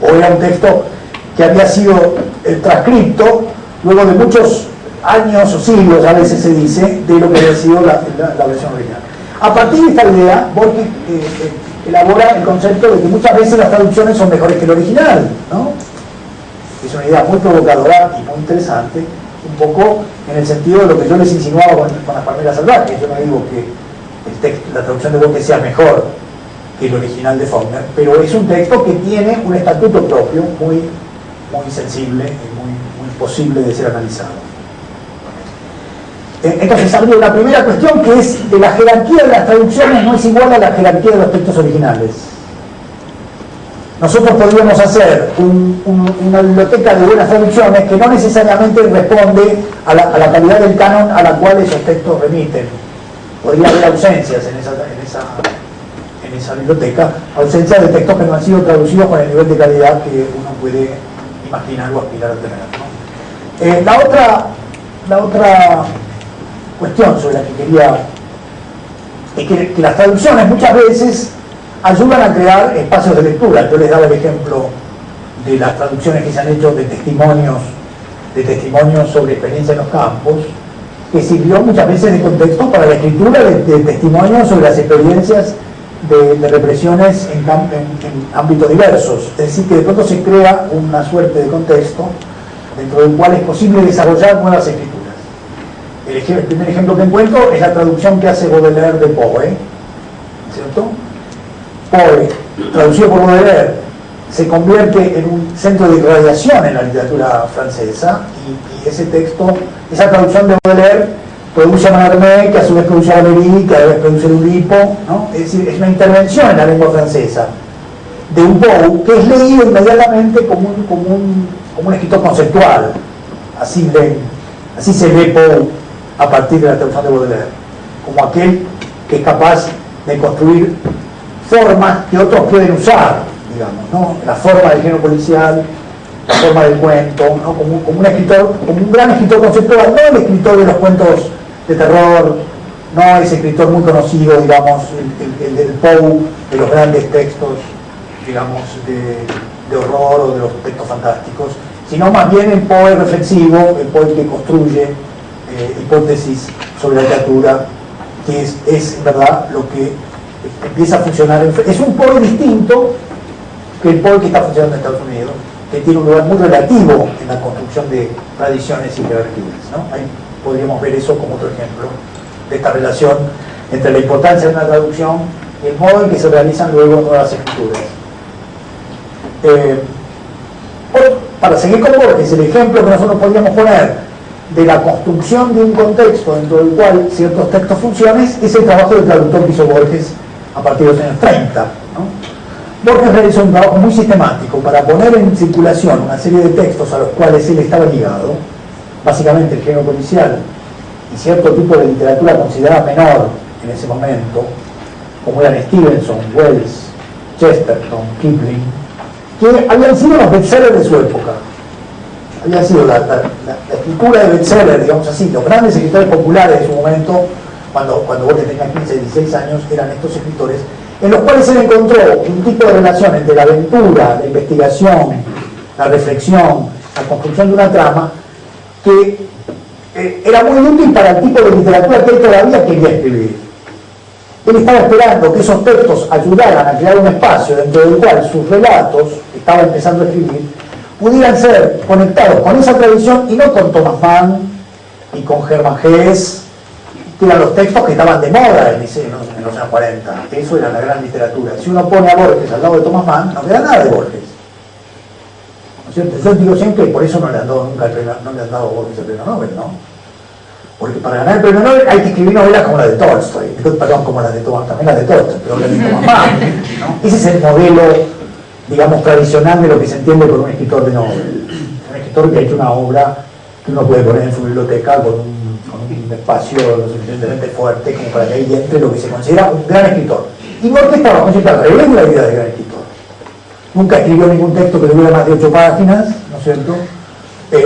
o era un texto que había sido transcripto luego de muchos años o siglos, a veces se dice, de lo que había sido la versión original. A partir de esta idea, Borges elabora el concepto de que muchas veces las traducciones son mejores que el original, ¿no? Es una idea muy provocadora y muy interesante, un poco en el sentido de lo que yo les insinuaba con las palmeras salvajes. Yo no digo que la traducción de Borges sea mejor que el original de Faulkner, pero es un texto que tiene un estatuto propio muy sensible y muy posible de ser analizado. Entonces habría una primera cuestión, que es de la jerarquía de las traducciones no es igual a la jerarquía de los textos originales. Nosotros podríamos hacer una biblioteca de buenas traducciones que no necesariamente responde a la calidad del canon a la cual esos textos remiten. Podría haber ausencias en esa biblioteca, ausencias de textos que no han sido traducidos con el nivel de calidad que uno puede imaginar o aspirar a tener, ¿no? La otra cuestión sobre la que quería es que las traducciones muchas veces ayudan a crear espacios de lectura. Yo les daba el ejemplo de las traducciones que se han hecho de testimonios sobre experiencia en los campos, que sirvió muchas veces de contexto para la escritura de testimonios sobre las experiencias de represiones en ámbitos diversos. Es decir, que de pronto se crea una suerte de contexto dentro del cual es posible desarrollar nuevas escrituras. El primer ejemplo que encuentro es la traducción que hace Baudelaire de Poe, ¿cierto? Poe, traducido por Baudelaire, se convierte en un centro de irradiación en la literatura francesa, y ese texto, esa traducción de Baudelaire produce a Mallarmé, que a su vez produce a Valéry, que a la vez produce a Oulipo, ¿no? Es decir, es una intervención en la lengua francesa de un Poe que es leído inmediatamente como un escritor conceptual. Así se ve Poe a partir de la traducción de Baudelaire, como aquel que es capaz de construir formas que otros pueden usar, digamos, ¿no? La forma del género policial, la forma del cuento, ¿no? como un escritor, como un gran escritor conceptual, no el escritor de los cuentos de terror, no ese escritor muy conocido, digamos, el del Poe, de los grandes textos, digamos, de horror o de los textos fantásticos, sino más bien el Poe reflexivo, el Poe que construye hipótesis sobre la literatura, que es en verdad lo que empieza a funcionar. Es un Poe distinto que el Poe que está funcionando en Estados Unidos, que tiene un lugar muy relativo en la construcción de tradiciones y jerarquías, ¿no? Ahí podríamos ver eso como otro ejemplo de esta relación entre la importancia de una traducción y el modo en que se realizan luego nuevas escrituras. Para seguir con Borges, el ejemplo que nosotros podríamos poner de la construcción de un contexto dentro del cual ciertos textos funcionan es el trabajo del traductor que hizo Borges a partir de los años 30, ¿no? Borges realizó un trabajo muy sistemático para poner en circulación una serie de textos a los cuales él estaba ligado, básicamente el género policial y cierto tipo de literatura considerada menor en ese momento, como eran Stevenson, Wells, Chesterton, Kipling, que habían sido los bestsellers de su época. Había sido la escritura de bestsellers, digamos así, los grandes escritores populares de su momento, cuando Borges tenía 15, 16 años, eran estos escritores, en los cuales él encontró un tipo de relación entre la aventura, la investigación, la reflexión, la construcción de una trama, que era muy útil para el tipo de literatura que él todavía quería escribir. Él estaba esperando que esos textos ayudaran a crear un espacio dentro del cual sus relatos, que estaba empezando a escribir, pudieran ser conectados con esa tradición y no con Thomas Mann y con Hermann Hesse, que eran los textos que estaban de moda en los años 40. Eso era la gran literatura. Si uno pone a Borges al lado de Thomas Mann, no queda nada de Borges. ¿No es cierto? Yo digo siempre que por eso no le han dado nunca no le han dado a Borges el premio Nobel, ¿no? Porque para ganar el premio Nobel hay que escribir novelas como la de Tolstoy, perdón, como la de Thomas, también la de Tolstoy, pero la de Thomas Mann, ¿no? Ese es el modelo, digamos, tradicional de lo que se entiende por un escritor de Nobel. Un escritor que ha hecho una obra que uno puede poner en su biblioteca con un espacio lo suficientemente fuerte como para que ahí entre lo que se considera un gran escritor. Y Borges estaba considerado al revés de la vida de gran escritor. Nunca escribió ningún texto que tuviera más de 8 páginas, ¿no es cierto?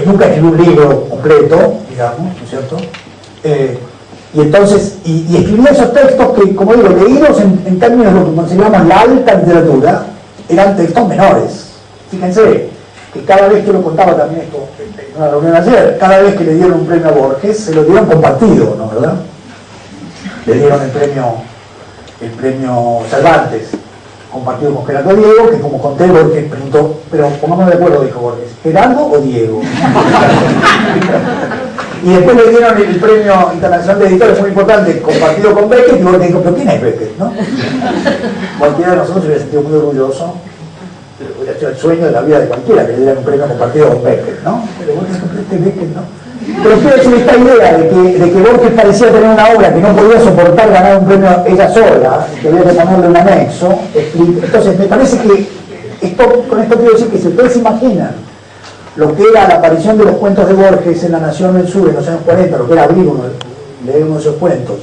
Nunca escribió un libro completo, digamos, ¿no es cierto? Y entonces, y escribía esos textos que, como digo, leídos en términos de lo que consideramos la alta literatura, eran textos menores. Fíjense que cada vez que lo contaba también esto en una reunión ayer, cada vez que le dieron un premio a Borges, se lo dieron compartido, ¿no? ¿Verdad? Le dieron el premio Cervantes, compartido con Gerardo Diego, que como conté, Borges preguntó, pero pongámonos de acuerdo, dijo Borges, ¿Gerardo o Diego? Y después le dieron el premio internacional de editores, muy importante, compartido con Beckett, y Borges dijo, ¿pero quién es Beckett? ¿No? Cualquiera de nosotros se hubiera sentido muy orgulloso, hubiera sido el sueño de la vida de cualquiera que le dieran un premio compartido con Beckett, ¿no? Pero Borges este Beckett, ¿no? Pero quiero decir esta idea de que Borges parecía tener una obra que no podía soportar ganar un premio ella sola, que había que ponerle un anexo. Entonces me parece que con esto quiero decir que si ustedes se imaginan lo que era la aparición de los cuentos de Borges en La Nación del Sur en los años 40, lo que era abrir leer uno de esos cuentos,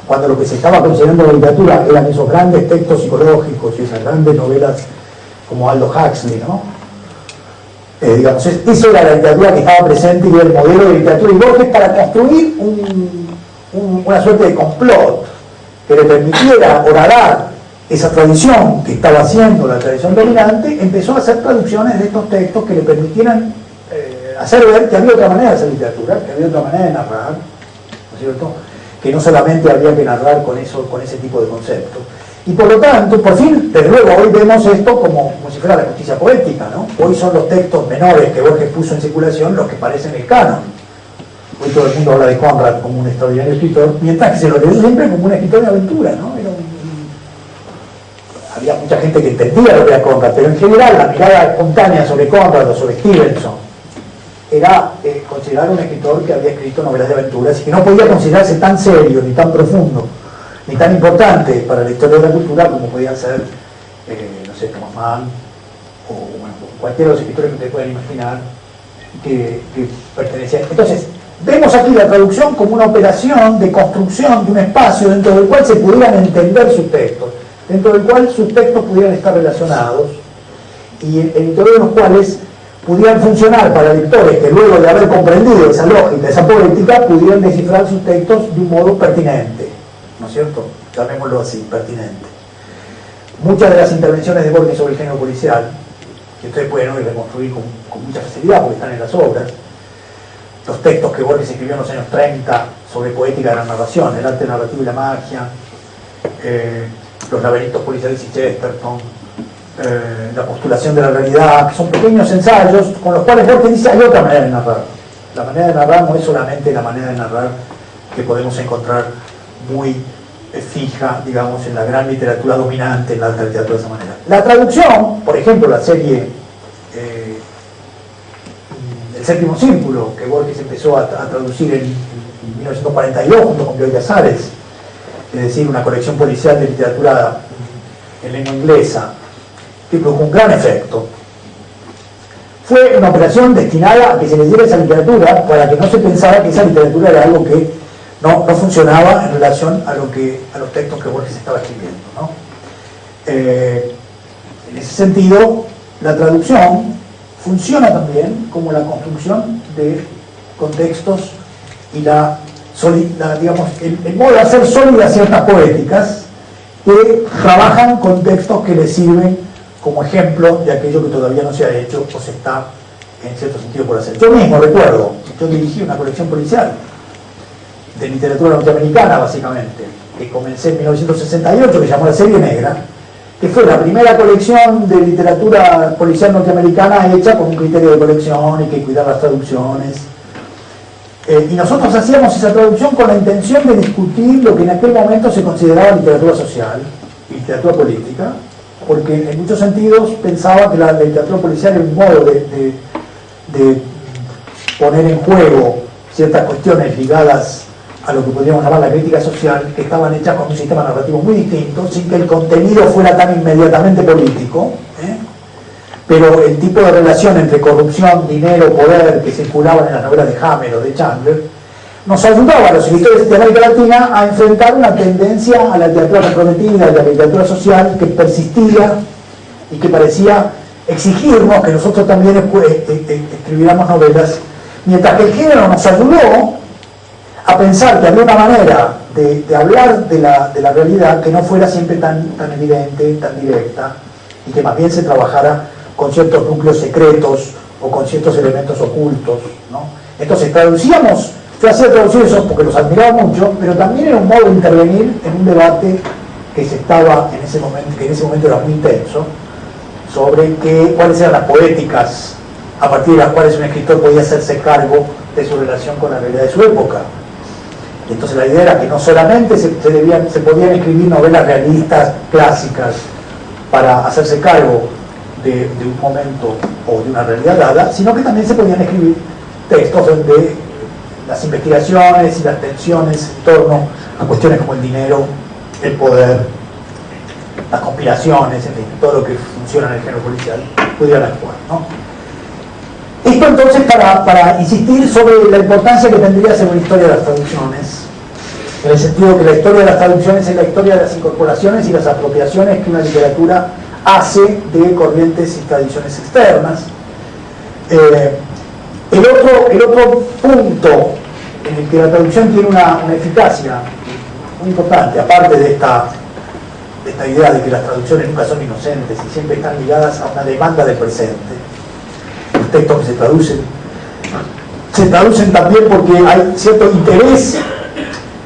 cuando lo que se estaba considerando la literatura eran esos grandes textos psicológicos y esas grandes novelas como Aldous Huxley, ¿no? Digamos, eso era la literatura que estaba presente y era el modelo de literatura y Borges para construir una suerte de complot que le permitiera horadar esa tradición que estaba haciendo la tradición dominante, empezó a hacer traducciones de estos textos que le permitieran hacer ver que había otra manera de hacer literatura, que había otra manera de narrar, ¿no es cierto? Que no solamente había que narrar con ese tipo de conceptos. Y por lo tanto, por fin, desde luego, hoy vemos esto como si fuera la justicia poética, ¿no? Hoy son los textos menores que Borges puso en circulación los que parecen el canon. Hoy todo el mundo habla de Conrad como un extraordinario escritor, mientras que se lo lee siempre como un escritor de aventura, ¿no? Había mucha gente que entendía lo que era Conrad, pero en general la mirada espontánea sobre Conrad o sobre Stevenson era considerar un escritor que había escrito novelas de aventuras y que no podía considerarse tan serio ni tan profundo ni tan importante para la historia de la cultura como podían ser, no sé, Thomas Mann o bueno, cualquiera de los escritores que ustedes puedan imaginar que pertenecían. Entonces, vemos aquí la traducción como una operación de construcción de un espacio dentro del cual se pudieran entender sus textos, dentro del cual sus textos pudieran estar relacionados y en el interior de los cuales pudieran funcionar para lectores que luego de haber comprendido esa lógica, esa poética, pudieran descifrar sus textos de un modo pertinente. ¿No es cierto? Llamémoslo así, pertinente. Muchas de las intervenciones de Borges sobre el género policial, que ustedes pueden hoy reconstruir con mucha facilidad porque están en las obras, los textos que Borges escribió en los años 30 sobre poética de la narración, el arte narrativo y la magia, los laberintos policiales y Chesterton, la postulación de la realidad, que son pequeños ensayos con los cuales Borges dice hay otra manera de narrar. La manera de narrar no es solamente la manera de narrar que podemos encontrar muy fija, digamos, en la gran literatura dominante, en la alta literatura de esa manera. La traducción, por ejemplo, la serie El Séptimo Círculo, que Borges empezó a traducir en 1942 junto con Bioy Casares, es decir, una colección policial de literatura en lengua inglesa, que produjo un gran efecto. Fue una operación destinada a que se leyera esa literatura para que no se pensara que esa literatura era algo que no funcionaba en relación a los textos que Borges estaba escribiendo, ¿no? En ese sentido, la traducción funciona también como la construcción de contextos y digamos, el modo de hacer sólidas ciertas poéticas que trabajan con textos que les sirven como ejemplo de aquello que todavía no se ha hecho o se está en cierto sentido por hacer. Yo mismo recuerdo, yo dirigí una colección policial de literatura norteamericana básicamente, que comencé en 1968, que se llamó La Serie Negra, que fue la primera colección de literatura policial norteamericana hecha con un criterio de colección y que cuidar las traducciones. Y nosotros hacíamos esa traducción con la intención de discutir lo que en aquel momento se consideraba literatura social y literatura política, porque en muchos sentidos pensaba que la literatura policial era un modo de poner en juego ciertas cuestiones ligadas a lo que podríamos llamar la crítica social, que estaban hechas con un sistema narrativo muy distinto, sin que el contenido fuera tan inmediatamente político, pero el tipo de relación entre corrupción, dinero, poder que circulaban en las novelas de Hammer o de Chandler, nos ayudaba a los escritores de América Latina a enfrentar una tendencia a la literatura comprometida, a la literatura social que persistía y que parecía exigirnos que nosotros también escribiéramos novelas, mientras que el género nos ayudó a pensar que había una manera de hablar de la realidad que no fuera siempre tan evidente, tan directa, y que más bien se trabajara con ciertos núcleos secretos o con ciertos elementos ocultos, ¿no? Entonces traducíamos, yo hacía traducir eso porque los admiraba mucho, pero también era un modo de intervenir en un debate que se estaba en ese momento, que en ese momento era muy intenso, sobre cuáles eran las poéticas a partir de las cuales un escritor podía hacerse cargo de su relación con la realidad de su época. Y entonces la idea era que no solamente se podían escribir novelas realistas, clásicas, para hacerse cargo de un momento o de una realidad dada, sino que también se podían escribir textos donde las investigaciones y las tensiones en torno a cuestiones como el dinero, el poder, las conspiraciones, en fin, todo lo que funciona en el género policial, pudieran actuar, ¿no? Esto entonces para insistir sobre la importancia que tendría ser una historia de las traducciones, en el sentido que la historia de las traducciones es la historia de las incorporaciones y las apropiaciones que una literatura hace de corrientes y tradiciones externas. El otro punto en el que la traducción tiene una eficacia muy importante, aparte de esta idea de que las traducciones nunca son inocentes y siempre están ligadas a una demanda del presente. Los textos que se traducen también porque hay cierto interés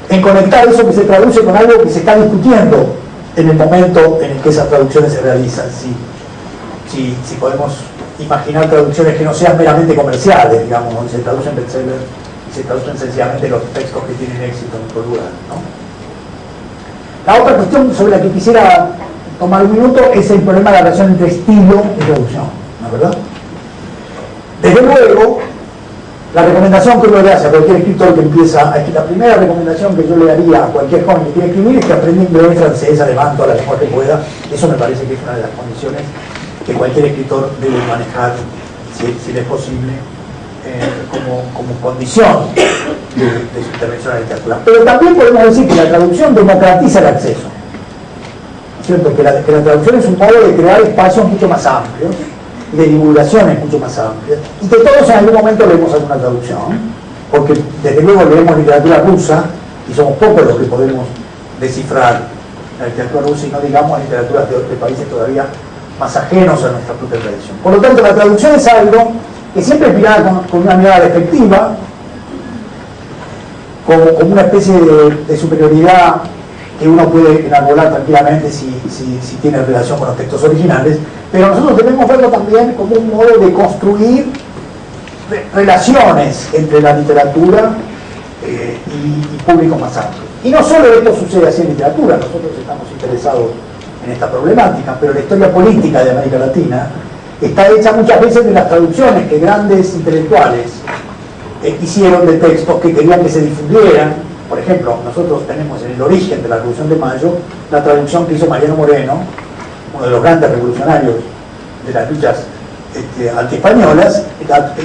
en conectar eso que se traduce con algo que se está discutiendo en el momento en el que esas traducciones se realizan. Si podemos imaginar traducciones que no sean meramente comerciales, digamos, donde se traducen bestsellers y se traducen sencillamente los textos que tienen éxito en otro lugar, ¿no? La otra cuestión sobre la que quisiera tomar un minuto es el problema de la relación entre estilo y traducción, ¿no es verdad? Desde luego, la recomendación que uno le hace a cualquier escritor que empieza, la primera recomendación que yo le daría a cualquier joven que quiere escribir es que aprenda inglés, francés, alemán, toda la lengua que pueda. Eso me parece que es una de las condiciones que cualquier escritor debe manejar, si le es posible, como condición de su intervención en la literatura. Pero también podemos decir que la traducción democratiza el acceso, ¿no es cierto? Que la traducción es un modo de crear espacios mucho más amplios, de divulgaciones mucho más amplias, y que todos en algún momento leemos alguna traducción, porque desde luego leemos literatura rusa y somos pocos los que podemos descifrar la literatura rusa, y no digamos literaturas de países todavía más ajenos a nuestra propia tradición. Por lo tanto, la traducción es algo que siempre es mirada con una mirada despectiva, como una especie de superioridad que uno puede enarbolar tranquilamente si tiene relación con los textos originales, pero nosotros debemos verlo también como un modo de construir relaciones entre la literatura y público más amplio. Y no solo esto sucede así en literatura, nosotros estamos interesados en esta problemática, pero la historia política de América Latina está hecha muchas veces de las traducciones que grandes intelectuales hicieron de textos que querían que se difundieran. Por ejemplo, nosotros tenemos en El origen de la Revolución de Mayo la traducción que hizo Mariano Moreno, uno de los grandes revolucionarios de las luchas antiespañolas,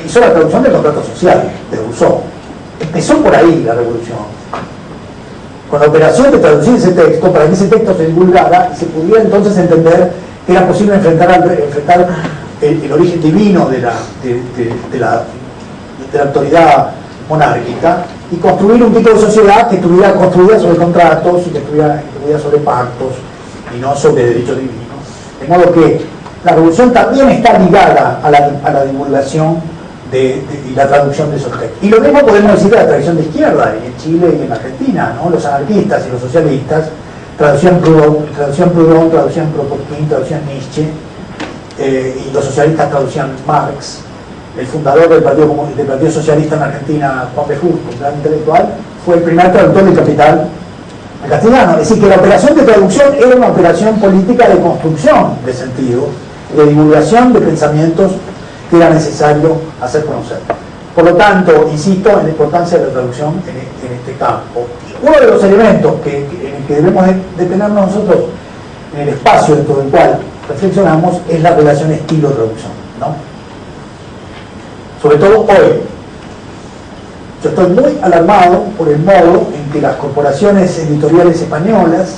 hizo la traducción del contrato social de Rousseau. Empezó por ahí la revolución, con la operación de traducir ese texto para que ese texto se divulgara y se pudiera entonces entender que era posible enfrentar el origen divino de la autoridad monárquica y construir un tipo de sociedad que estuviera construida sobre contratos y que estuviera sobre pactos y no sobre derechos divinos. De modo que la revolución también está ligada a la divulgación y la traducción de esos textos. Y lo mismo podemos decir de la tradición de izquierda, en Chile y en Argentina, ¿no? Los anarquistas y los socialistas, traducían Proudhon, traducían Kropotkin, traducían Nietzsche, y los socialistas traducían Marx. El fundador del Partido Socialista en Argentina, Juan B. Justo, un gran intelectual, fue el primer traductor del Capital en castellano. Es decir, que la operación de traducción era una operación política de construcción de sentido, de divulgación de pensamientos que era necesario hacer conocer. Por lo tanto, insisto en la importancia de la traducción en este campo. Uno de los elementos en el que debemos detenernos nosotros en el espacio dentro del cual reflexionamos es la relación estilo-traducción, ¿no? Sobre todo hoy. Yo estoy muy alarmado por el modo en que las corporaciones editoriales españolas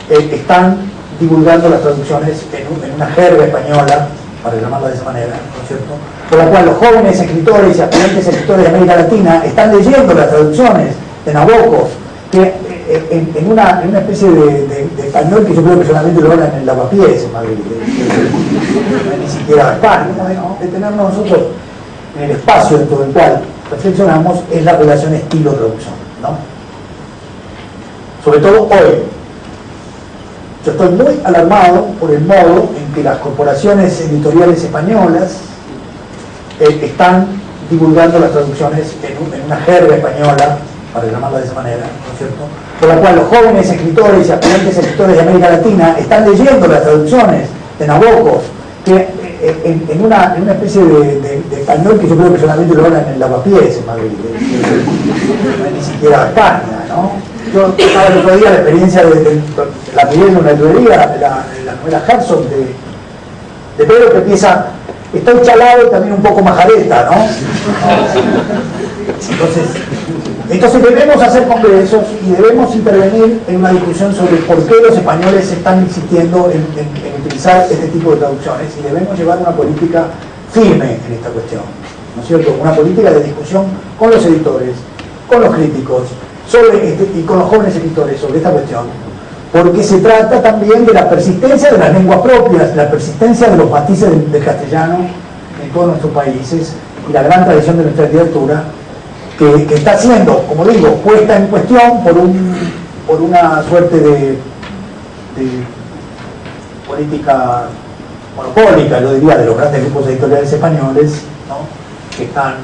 están divulgando las traducciones en una jerga española, para llamarla de esa manera, ¿no es cierto?, por la cual los jóvenes escritores y aspirantes escritores de América Latina están leyendo las traducciones de Nabokov, que en una especie de español que yo creo que solamente lo hablan en Lavapiés en Madrid, ni siquiera España, ¿no? Detenernos nosotros en el espacio dentro del cual reflexionamos es la relación estilo-traducción, ¿no? Sobre todo hoy. Yo estoy muy alarmado por el modo en que las corporaciones editoriales españolas están divulgando las traducciones en una jerga española, para llamarla de esa manera, ¿no es cierto?, por la cual los jóvenes escritores y aspirantes escritores de América Latina están leyendo las traducciones de Nabokov, que en una especie de español que yo creo que solamente lo hablan en Lavapiés en Madrid, ni siquiera España, ¿no? Yo estaba el otro día la experiencia de la miré en una librería, la novela Hudson de Pedro, que empieza, estoy chalado y también un poco majareta, ¿no? Entonces debemos hacer congresos y debemos intervenir en una discusión sobre por qué los españoles están insistiendo en utilizar este tipo de traducciones, y debemos llevar una política firme en esta cuestión, ¿no es cierto?, una política de discusión con los editores, con los críticos y con los jóvenes escritores sobre esta cuestión, porque se trata también de la persistencia de las lenguas propias, de la persistencia de los matices del castellano en todos nuestros países, y la gran tradición de nuestra literatura, que está siendo, como digo, puesta en cuestión por una suerte de política monopólica, yo diría, de los grandes grupos editoriales españoles, ¿no?, que están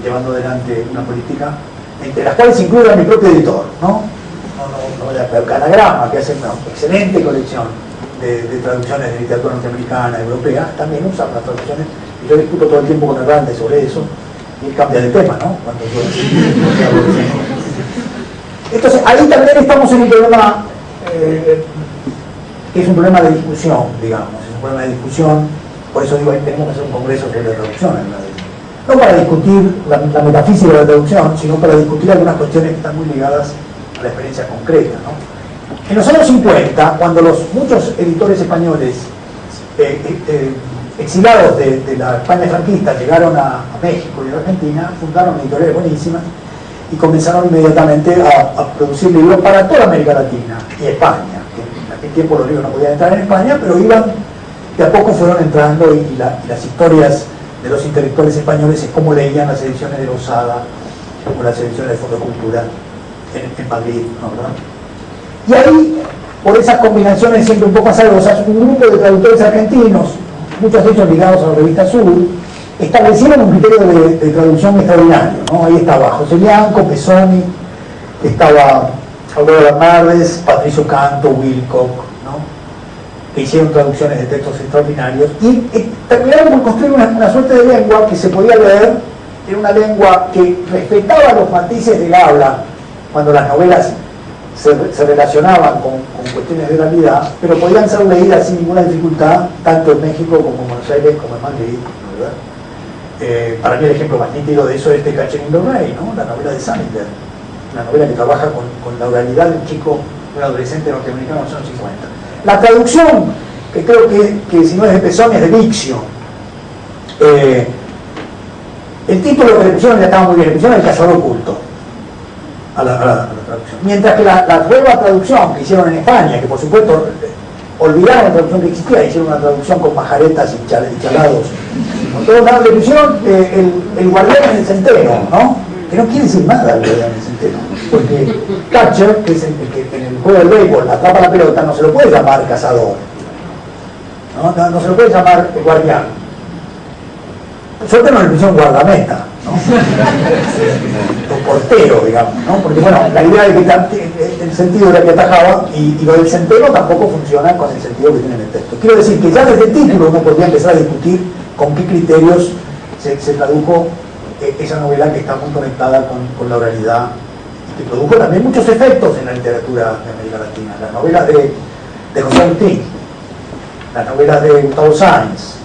llevando adelante una política entre las cuales incluye a mi propio editor, ¿no? El Canagrama, que hace una excelente colección de traducciones de literatura norteamericana, europea, también usa las traducciones, y yo discuto todo el tiempo con Hernández sobre eso, y él cambia de tema, ¿no? Entonces, ahí también estamos en un problema que es un problema de discusión, digamos, es un problema de discusión, por eso digo, ahí tenemos que hacer un congreso sobre la traducción, en realidad. No para discutir la metafísica de la traducción, sino para discutir algunas cuestiones que están muy ligadas a la experiencia concreta, ¿no? En los años 50, cuando muchos editores españoles exilados de la España franquista llegaron a México y a Argentina, fundaron editoriales buenísimas y comenzaron inmediatamente a producir libros para toda América Latina y España, que en aquel tiempo los libros no podían entrar en España, pero iban, de a poco fueron entrando, y las historias de los intelectuales españoles es cómo leían las ediciones de Losada o las ediciones del Fondo de Cultura en Madrid, ¿no? ¿verdad? Y ahí, por esas combinaciones siempre un poco azarosas, un grupo de traductores argentinos, muchos de ellos ligados a la revista Sur, establecieron un criterio de traducción extraordinario, ¿no? Ahí estaba José Bianco, Pesoni, estaba Aurora Bernardes, Patricio Canto, Wilcock, ¿no?, que hicieron traducciones de textos extraordinarios, y terminaron por construir una suerte de lengua que se podía leer en una lengua que respetaba los matices del habla cuando las novelas se relacionaban con cuestiones de realidad, pero podían ser leídas sin ninguna dificultad, tanto en México como en Buenos Aires como en Madrid, ¿verdad? Para mí el ejemplo más nítido de eso es The Catcher in the Rye, ¿no?, la novela de Salinger, una novela que trabaja con la oralidad de un chico, un adolescente norteamericano en los años 50. La traducción, que creo que si no es de Pesoni es de Vixio, el título que le pusieron ya estaba muy bien, le pusieron El cazador oculto a la traducción. Mientras que la nueva traducción que hicieron en España, que por supuesto olvidaron la traducción que existía, hicieron una traducción con majaretas y chalados. Con todo nada, le pusieron el guardián en el centeno, ¿no? Que no quiere decir nada el guardián en el centeno. Porque catcher, que es el que en el juego del béisbol atrapa la pelota, no se lo puede llamar cazador. No se lo puede llamar guardián. Suerte no le pusieron guardameta, ¿no? O portero, digamos, ¿no? Porque bueno, la idea de que el sentido era que atajaba y lo del centeno tampoco funciona con el sentido que tiene en el texto. Quiero decir que ya desde el título uno podría empezar a discutir con qué criterios se tradujo esa novela que está muy conectada con la oralidad y que produjo también muchos efectos en la literatura de América Latina. Las novelas de José Agustín, las novelas de Gustavo Sáenz,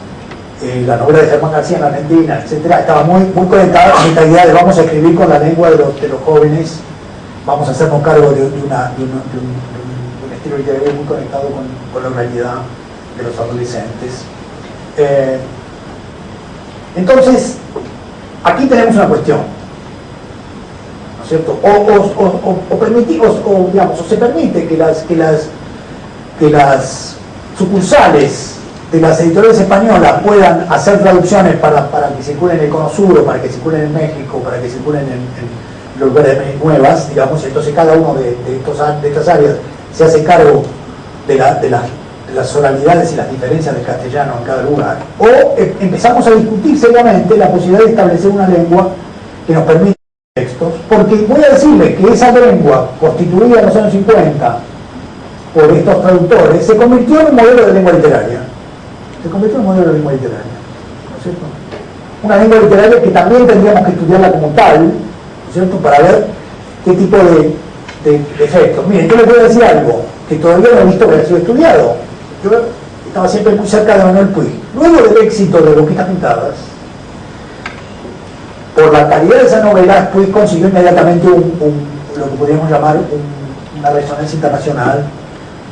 la novela de Germán García en Argentina, etcétera, estaba muy conectada con esta idea de vamos a escribir con la lengua de los jóvenes, vamos a hacernos cargo de un estilo literario muy conectado con la realidad de los adolescentes. Entonces, aquí tenemos una cuestión, ¿no es cierto? O se permite que las sucursales de las editoriales españolas puedan hacer traducciones para que circulen en el Cono Sur, o para que circulen en México, para que circulen en los lugares nuevas, digamos, entonces cada uno de estas áreas se hace cargo de las oralidades y las diferencias del castellano en cada lugar, o empezamos a discutir seriamente la posibilidad de establecer una lengua que nos permita textos, porque voy a decirles que esa lengua constituida en los años 50 por estos traductores se convirtió en un modelo de lengua literaria. Se convirtió en un modelo de lengua literaria, ¿no es cierto? Una lengua literaria que también tendríamos que estudiarla como tal, ¿no es cierto?, para ver qué tipo de efectos. Miren, yo les voy a decir algo que todavía no he visto que haya sido estudiado. Yo estaba siempre muy cerca de Manuel Puig. Luego del éxito de Boquitas Pintadas, por la calidad de esa novela, Puig consiguió inmediatamente lo que podríamos llamar una resonancia internacional.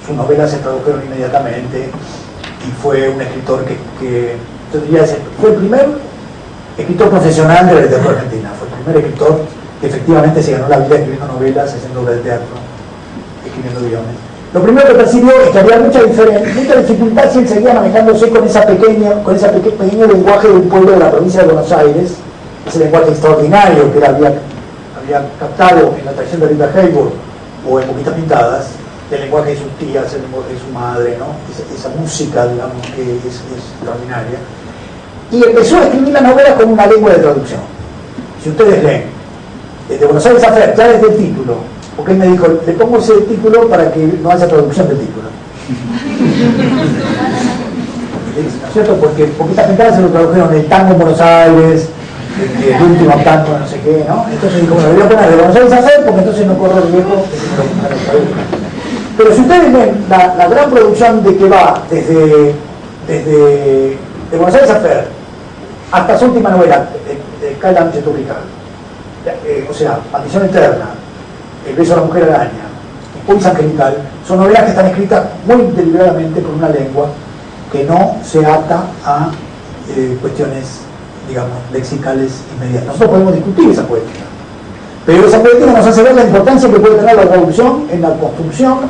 Sus novelas se tradujeron inmediatamente y fue un escritor que yo diría, fue el primer escritor profesional de la literatura argentina. Fue el primer escritor que efectivamente se ganó la vida escribiendo novelas, haciendo obras de teatro, escribiendo guiones. Lo primero que percibió es que había mucha dificultad si él seguía manejándose con ese pequeño lenguaje del pueblo de la provincia de Buenos Aires, ese lenguaje extraordinario que él había captado en la tradición de Rita Hayworth o en Boquitas Pintadas, el lenguaje de sus tías, el lenguaje de su madre, ¿no? Esa música, digamos, que es extraordinaria. Y empezó a escribir la novela con una lengua de traducción. Si ustedes leen, desde Buenos Aires a Fer, ya desde el título, porque él me dijo, le pongo ese título para que no haya traducción del título. ¿No es cierto? Porque Boquitas Pintadas se lo tradujeron el tango en Buenos Aires, el último tango de no sé qué, ¿no? Entonces dijo, bueno, le voy a poner de Buenos Aires a Fer porque entonces no corro el riesgo. Pero si ustedes ven la gran producción de que va desde de Buenos Aires a Fer hasta su última novela, Cae la noche tropical, o sea, Maldición Eterna, El beso de la mujer araña, Pulsa Angelical, son novelas que están escritas muy deliberadamente con una lengua que no se ata a cuestiones, digamos, lexicales inmediatas. Nosotros podemos discutir esa poética, pero esa poética nos hace ver la importancia que puede tener la traducción en la construcción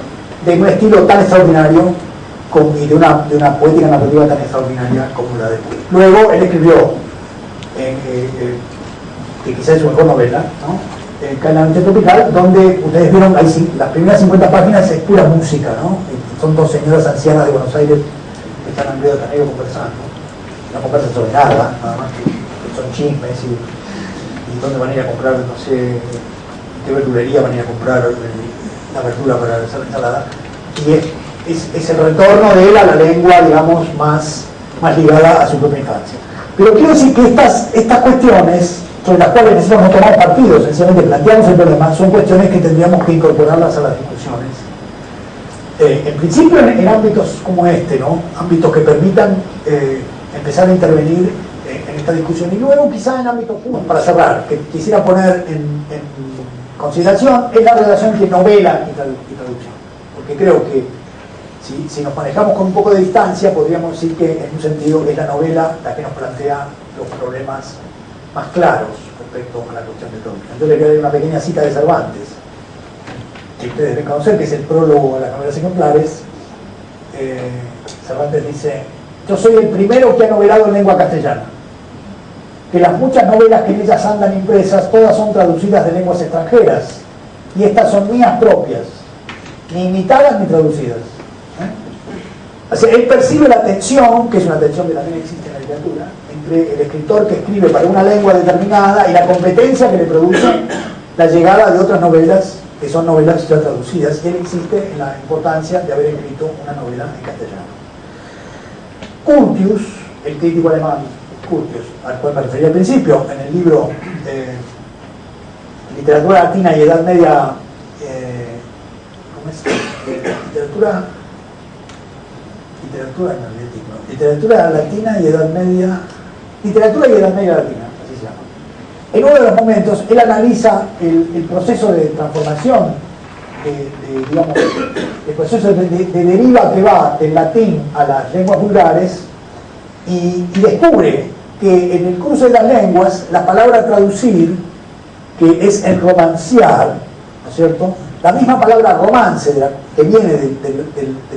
de un estilo tan extraordinario y de una poética narrativa tan extraordinaria como la de Puig. Luego él escribió, que quizás es su mejor novela, ¿no? Cae la noche tropical, donde ustedes vieron, las primeras 50 páginas es pura música, ¿no? Son dos señoras ancianas de Buenos Aires que están en Río de Janeiro conversando. No conversan sobre nada más que son chismes y dónde van a ir a comprar, no sé, qué verdulería van a ir a comprar la verdura para hacer la ensalada. Y es el retorno de él a la lengua, digamos, más ligada a su propia infancia. Pero quiero decir que estas cuestiones sobre las cuales nosotros no tomamos partido, sencillamente planteamos el problema, son cuestiones que tendríamos que incorporarlas a las discusiones. En principio en ámbitos como este, ¿no? Ámbitos que permitan empezar a intervenir en esta discusión. Y luego quizá en ámbitos para cerrar, que quisiera poner en consideración, es la relación entre novela y traducción. Porque creo que si nos manejamos con un poco de distancia, podríamos decir que en un sentido es la novela la que nos plantea los problemas más claros respecto a la cuestión de traducción. Yo les voy a dar una pequeña cita de Cervantes, que ustedes deben conocer, que es el prólogo a las novelas ejemplares, Cervantes dice: yo soy el primero que ha novelado en lengua castellana, que las muchas novelas que en ellas andan impresas todas son traducidas de lenguas extranjeras, y estas son mías propias, ni imitadas ni traducidas. O sea, él percibe la tensión, que es una tensión que también existe en la literatura, entre el escritor que escribe para una lengua determinada y la competencia que le produce la llegada de otras novelas que son novelas ya traducidas, y él insiste en la importancia de haber escrito una novela en castellano. Curtius, el crítico alemán Curtius, al cual me refería al principio, en el libro Literatura Latina y Edad Media, ¿cómo es? Literatura Latina y Edad Media, Literatura y Edad Media Latina, así se llama. En uno de los momentos, él analiza el proceso de transformación, digamos, el proceso de deriva que va del latín a las lenguas vulgares, y descubre que en el cruce de las lenguas, la palabra traducir, que es el romanciar, ¿no es cierto?, la misma palabra romance, que viene de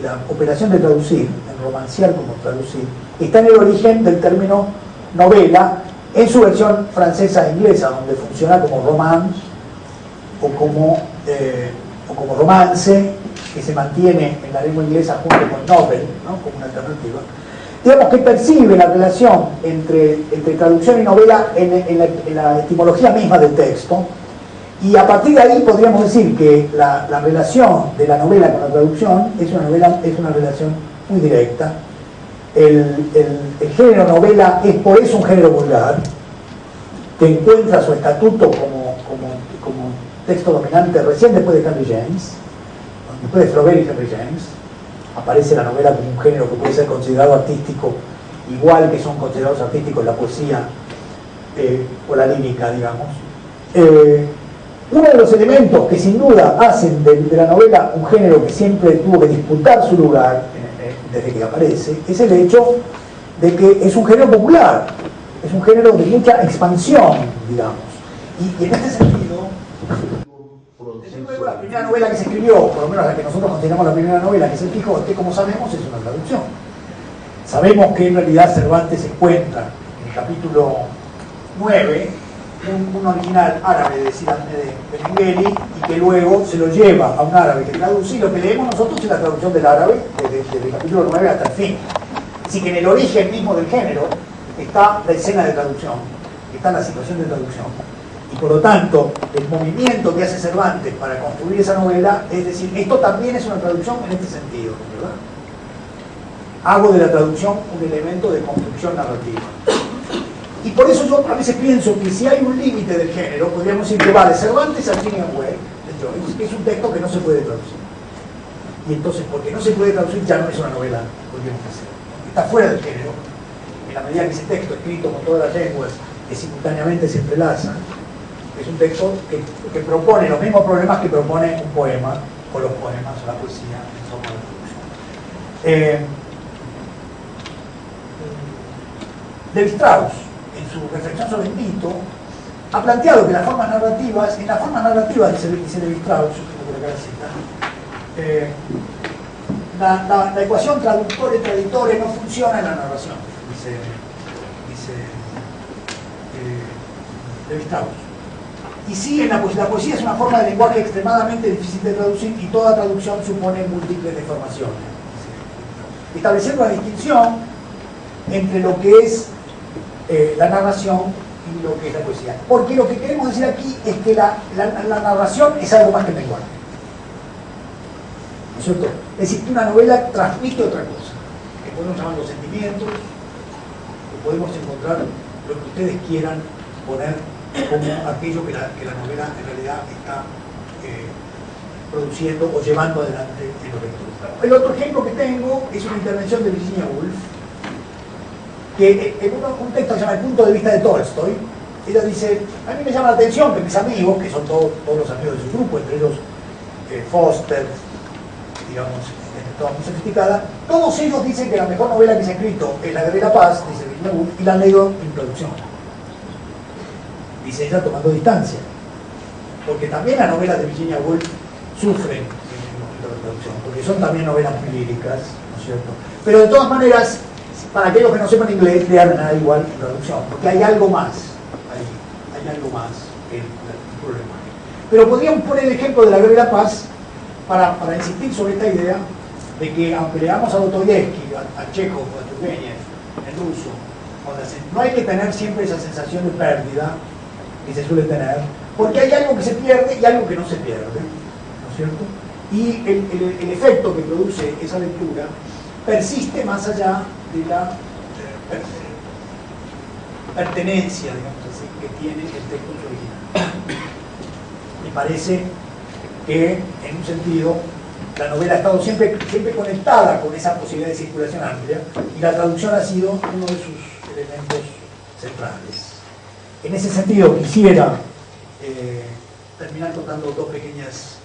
la operación de traducir, en romanciar como traducir, está en el origen del término novela, en su versión francesa e inglesa, donde funciona como romance o como romance, que se mantiene en la lengua inglesa junto con novel, ¿no?, como una alternativa. Digamos que percibe la relación entre traducción y novela en la etimología misma del texto, y a partir de ahí podríamos decir que la relación de la novela con la traducción es una relación muy directa. El género novela es por eso un género vulgar, que encuentra su estatuto como texto dominante recién después de Henry James, después de Flaubert y Henry James. Aparece la novela como un género que puede ser considerado artístico, igual que son considerados artísticos la poesía o la lírica, digamos. Uno de los elementos que sin duda hacen de la novela un género que siempre tuvo que disputar su lugar desde que aparece, es el hecho de que es un género popular, es un género de mucha expansión, digamos. Y en este sentido, desde luego la primera novela que se escribió, por lo menos la que nosotros consideramos la primera novela, que es El Quijote, como sabemos, es una traducción. Sabemos que en realidad Cervantes encuentra en el capítulo 9 un original árabe de Cide de Benengeli, y que luego se lo lleva a un árabe que traduce, y lo que leemos nosotros es la traducción del árabe desde el capítulo 9 hasta el fin. Así que en el origen mismo del género está la escena de traducción, está la situación de traducción, y por lo tanto el movimiento que hace Cervantes para construir esa novela es decir, esto también es una traducción en este sentido, ¿verdad? Hago de la traducción un elemento de construcción narrativa. Y por eso yo a veces pienso que si hay un límite del género, podríamos decir que vale Cervantes al Virginia Woolf de Joyce, que es un texto que no se puede traducir. Y entonces, porque no se puede traducir, ya no es una novela, podríamos decir. Está fuera del género, en la medida que ese texto, escrito con todas las lenguas, que simultáneamente se entrelazan, es un texto que propone los mismos problemas que propone un poema, o los poemas, o la poesía, en forma de traducción. Lévi-Strauss, en su reflexión sobre el mito, ha planteado que las formas narrativas, en las formas narrativas, dice Lévi-Strauss, yo tengo por acá la cita, la ecuación traductore-traditore no funciona en la narración, dice Lévi-Strauss. Y sí, en la poesía es una forma de lenguaje extremadamente difícil de traducir, y toda traducción supone múltiples deformaciones. Estableciendo la distinción entre lo que es la narración y lo que es la poesía. Porque lo que queremos decir aquí es que la narración es algo más que el lenguaje. ¿No es cierto? Es decir, que una novela transmite otra cosa, que podemos llamar los sentimientos, que podemos encontrar lo que ustedes quieran poner como aquello que la novela en realidad está produciendo o llevando adelante en los lectores. El otro ejemplo que tengo es una intervención de Virginia Woolf, que en un texto que se llama El punto de vista de Tolstoy, ella dice: a mí me llama la atención que mis amigos, que son todos los amigos de su grupo, entre ellos Foster, digamos, toda muy sofisticada, todos ellos dicen que la mejor novela que se ha escrito es La Guerra y la Paz, dice Virginia Woolf, y la han leído en traducción. Dice ella tomando distancia, porque también las novelas de Virginia Woolf sufren en la traducción, porque son también novelas muy líricas, ¿no es cierto? Pero de todas maneras, para aquellos que no sepan inglés, lean nada igual la traducción, porque hay algo más ahí, hay algo más que el problema. Pero podríamos poner el ejemplo de La Guerra y la Paz para insistir sobre esta idea de que, aunque leamos a Dostoyevsky, a Chekhov, a Turgenev, en ruso, no hay que tener siempre esa sensación de pérdida que se suele tener, porque hay algo que se pierde y algo que no se pierde, ¿no es cierto? Y el efecto que produce esa lectura persiste más allá de la pertenencia, digamos así, que tiene el texto original. Me parece que, en un sentido, la novela ha estado siempre conectada con esa posibilidad de circulación amplia, y la traducción ha sido uno de sus elementos centrales. En ese sentido, quisiera terminar contando dos pequeñas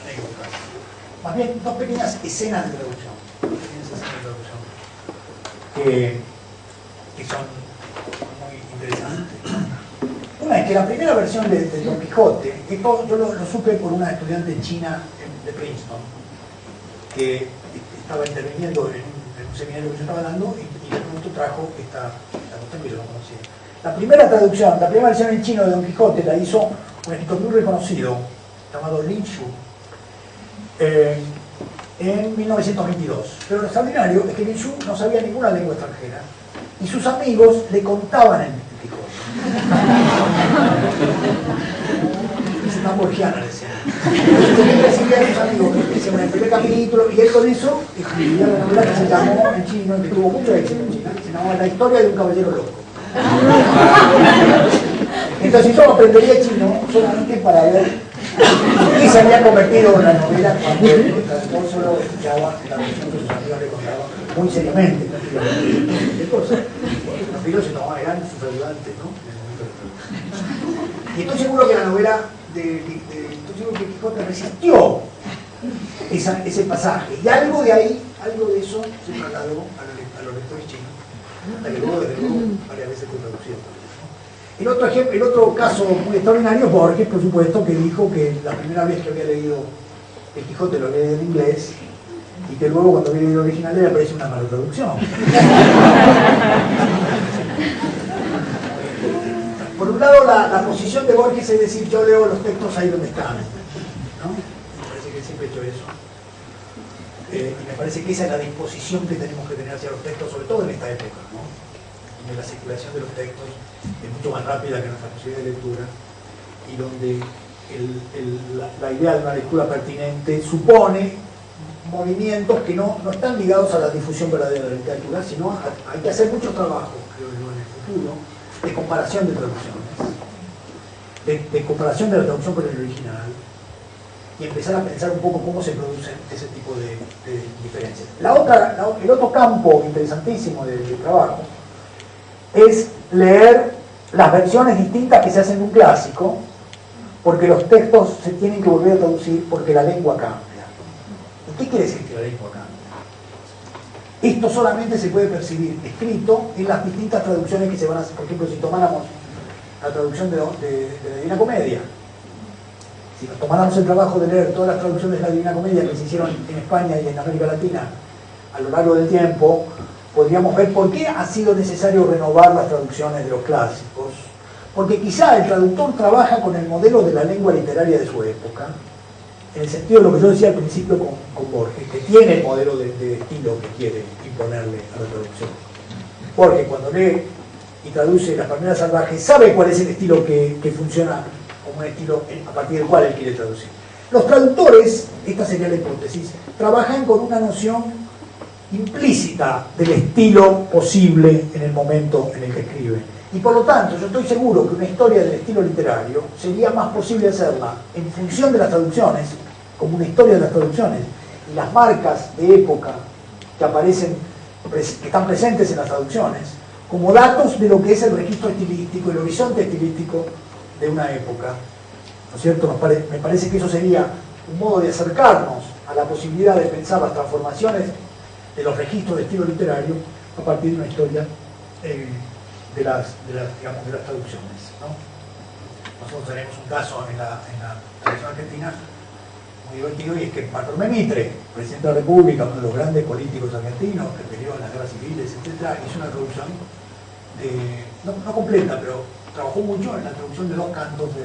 anécdotas. Más bien, dos pequeñas escenas de traducción. Que son muy interesantes. Una es que la primera versión de Don Quijote, yo lo supe por una estudiante china de Princeton, que estaba interviniendo en un seminario que yo estaba dando, y de pronto trajo esta cuestión que yo no conocía. La primera traducción, la primera versión en chino de Don Quijote la hizo un escritor muy reconocido, llamado Lin Shu, en 1922. Pero lo extraordinario es que Lin Shu no sabía ninguna lengua extranjera, y sus amigos le contaban el Quijote. Es una borgiana, decía. Recibía a sus amigos que decían el primer capítulo, y él con eso escribía una novela que se llamó en chino, que tuvo mucho éxito en China, se llamaba La historia de un caballero loco. Entonces yo aprendería chino solamente para ver qué se había convertido en la novela cuando el traductor solo escuchaba la versión que sus amigos le contaban muy seriamente. ¿Qué cosa? Los amigos se tomaban, eran sus ayudantes, ¿no? Y estoy seguro que la novela estoy seguro que Quijote resistió ese pasaje, y algo de ahí, algo de eso se trasladó a los lectores chinos, hasta que luego, desde luego, varias veces fue traducido. El otro caso muy extraordinario es Borges, por supuesto, que dijo que la primera vez que había leído el Quijote lo leía en inglés, y que luego, cuando había leído el original, le parece una mala traducción. Por un lado, la posición de Borges es decir, yo leo los textos ahí donde están, ¿no? Me parece que él siempre ha hecho eso. Y me parece que esa es la disposición que tenemos que tener hacia los textos, sobre todo en esta época, ¿no? Donde la circulación de los textos es mucho más rápida que nuestra posibilidad de lectura, y donde la idea de una lectura pertinente supone movimientos que no están ligados a la difusión verdadera de la literatura, sino hay que hacer mucho trabajo, creo yo, en el futuro, de comparación de traducciones, de comparación de la traducción con el original, y empezar a pensar un poco cómo se producen ese tipo de diferencias. El otro campo interesantísimo del trabajo es leer las versiones distintas que se hacen de un clásico, porque los textos se tienen que volver a traducir porque la lengua cambia. ¿Y qué quiere decir que la lengua cambia? Esto solamente se puede percibir escrito en las distintas traducciones que se van a hacer. Por ejemplo, si tomáramos la traducción de la Divina Comedia, si nos tomáramos el trabajo de leer todas las traducciones de la Divina Comedia que se hicieron en España y en América Latina a lo largo del tiempo, podríamos ver por qué ha sido necesario renovar las traducciones de los clásicos. Porque quizá el traductor trabaja con el modelo de la lengua literaria de su época, en el sentido de lo que yo decía al principio con Borges, que tiene el modelo de estilo que quiere imponerle a la traducción. Borges, cuando lee y traduce Las Palmeras Salvajes, sabe cuál es el estilo que funciona como un estilo a partir del cual él quiere traducir. Los traductores, esta sería la hipótesis, trabajan con una noción implícita del estilo posible en el momento en el que escriben. Y por lo tanto, yo estoy seguro que una historia del estilo literario sería más posible hacerla en función de las traducciones, como una historia de las traducciones, y las marcas de época que aparecen, que están presentes en las traducciones, como datos de lo que es el registro estilístico, el horizonte estilístico de una época, ¿no es cierto? Me parece que eso sería un modo de acercarnos a la posibilidad de pensar las transformaciones de los registros de estilo literario a partir de una historia de las traducciones, ¿no? Nosotros tenemos un caso en la traducción argentina muy divertido, y es que Bartolomé Mitre, presidente de la República, uno de los grandes políticos argentinos que peleó en las guerras civiles, etc., hizo una traducción no completa, pero trabajó mucho en la traducción de 2 cantos de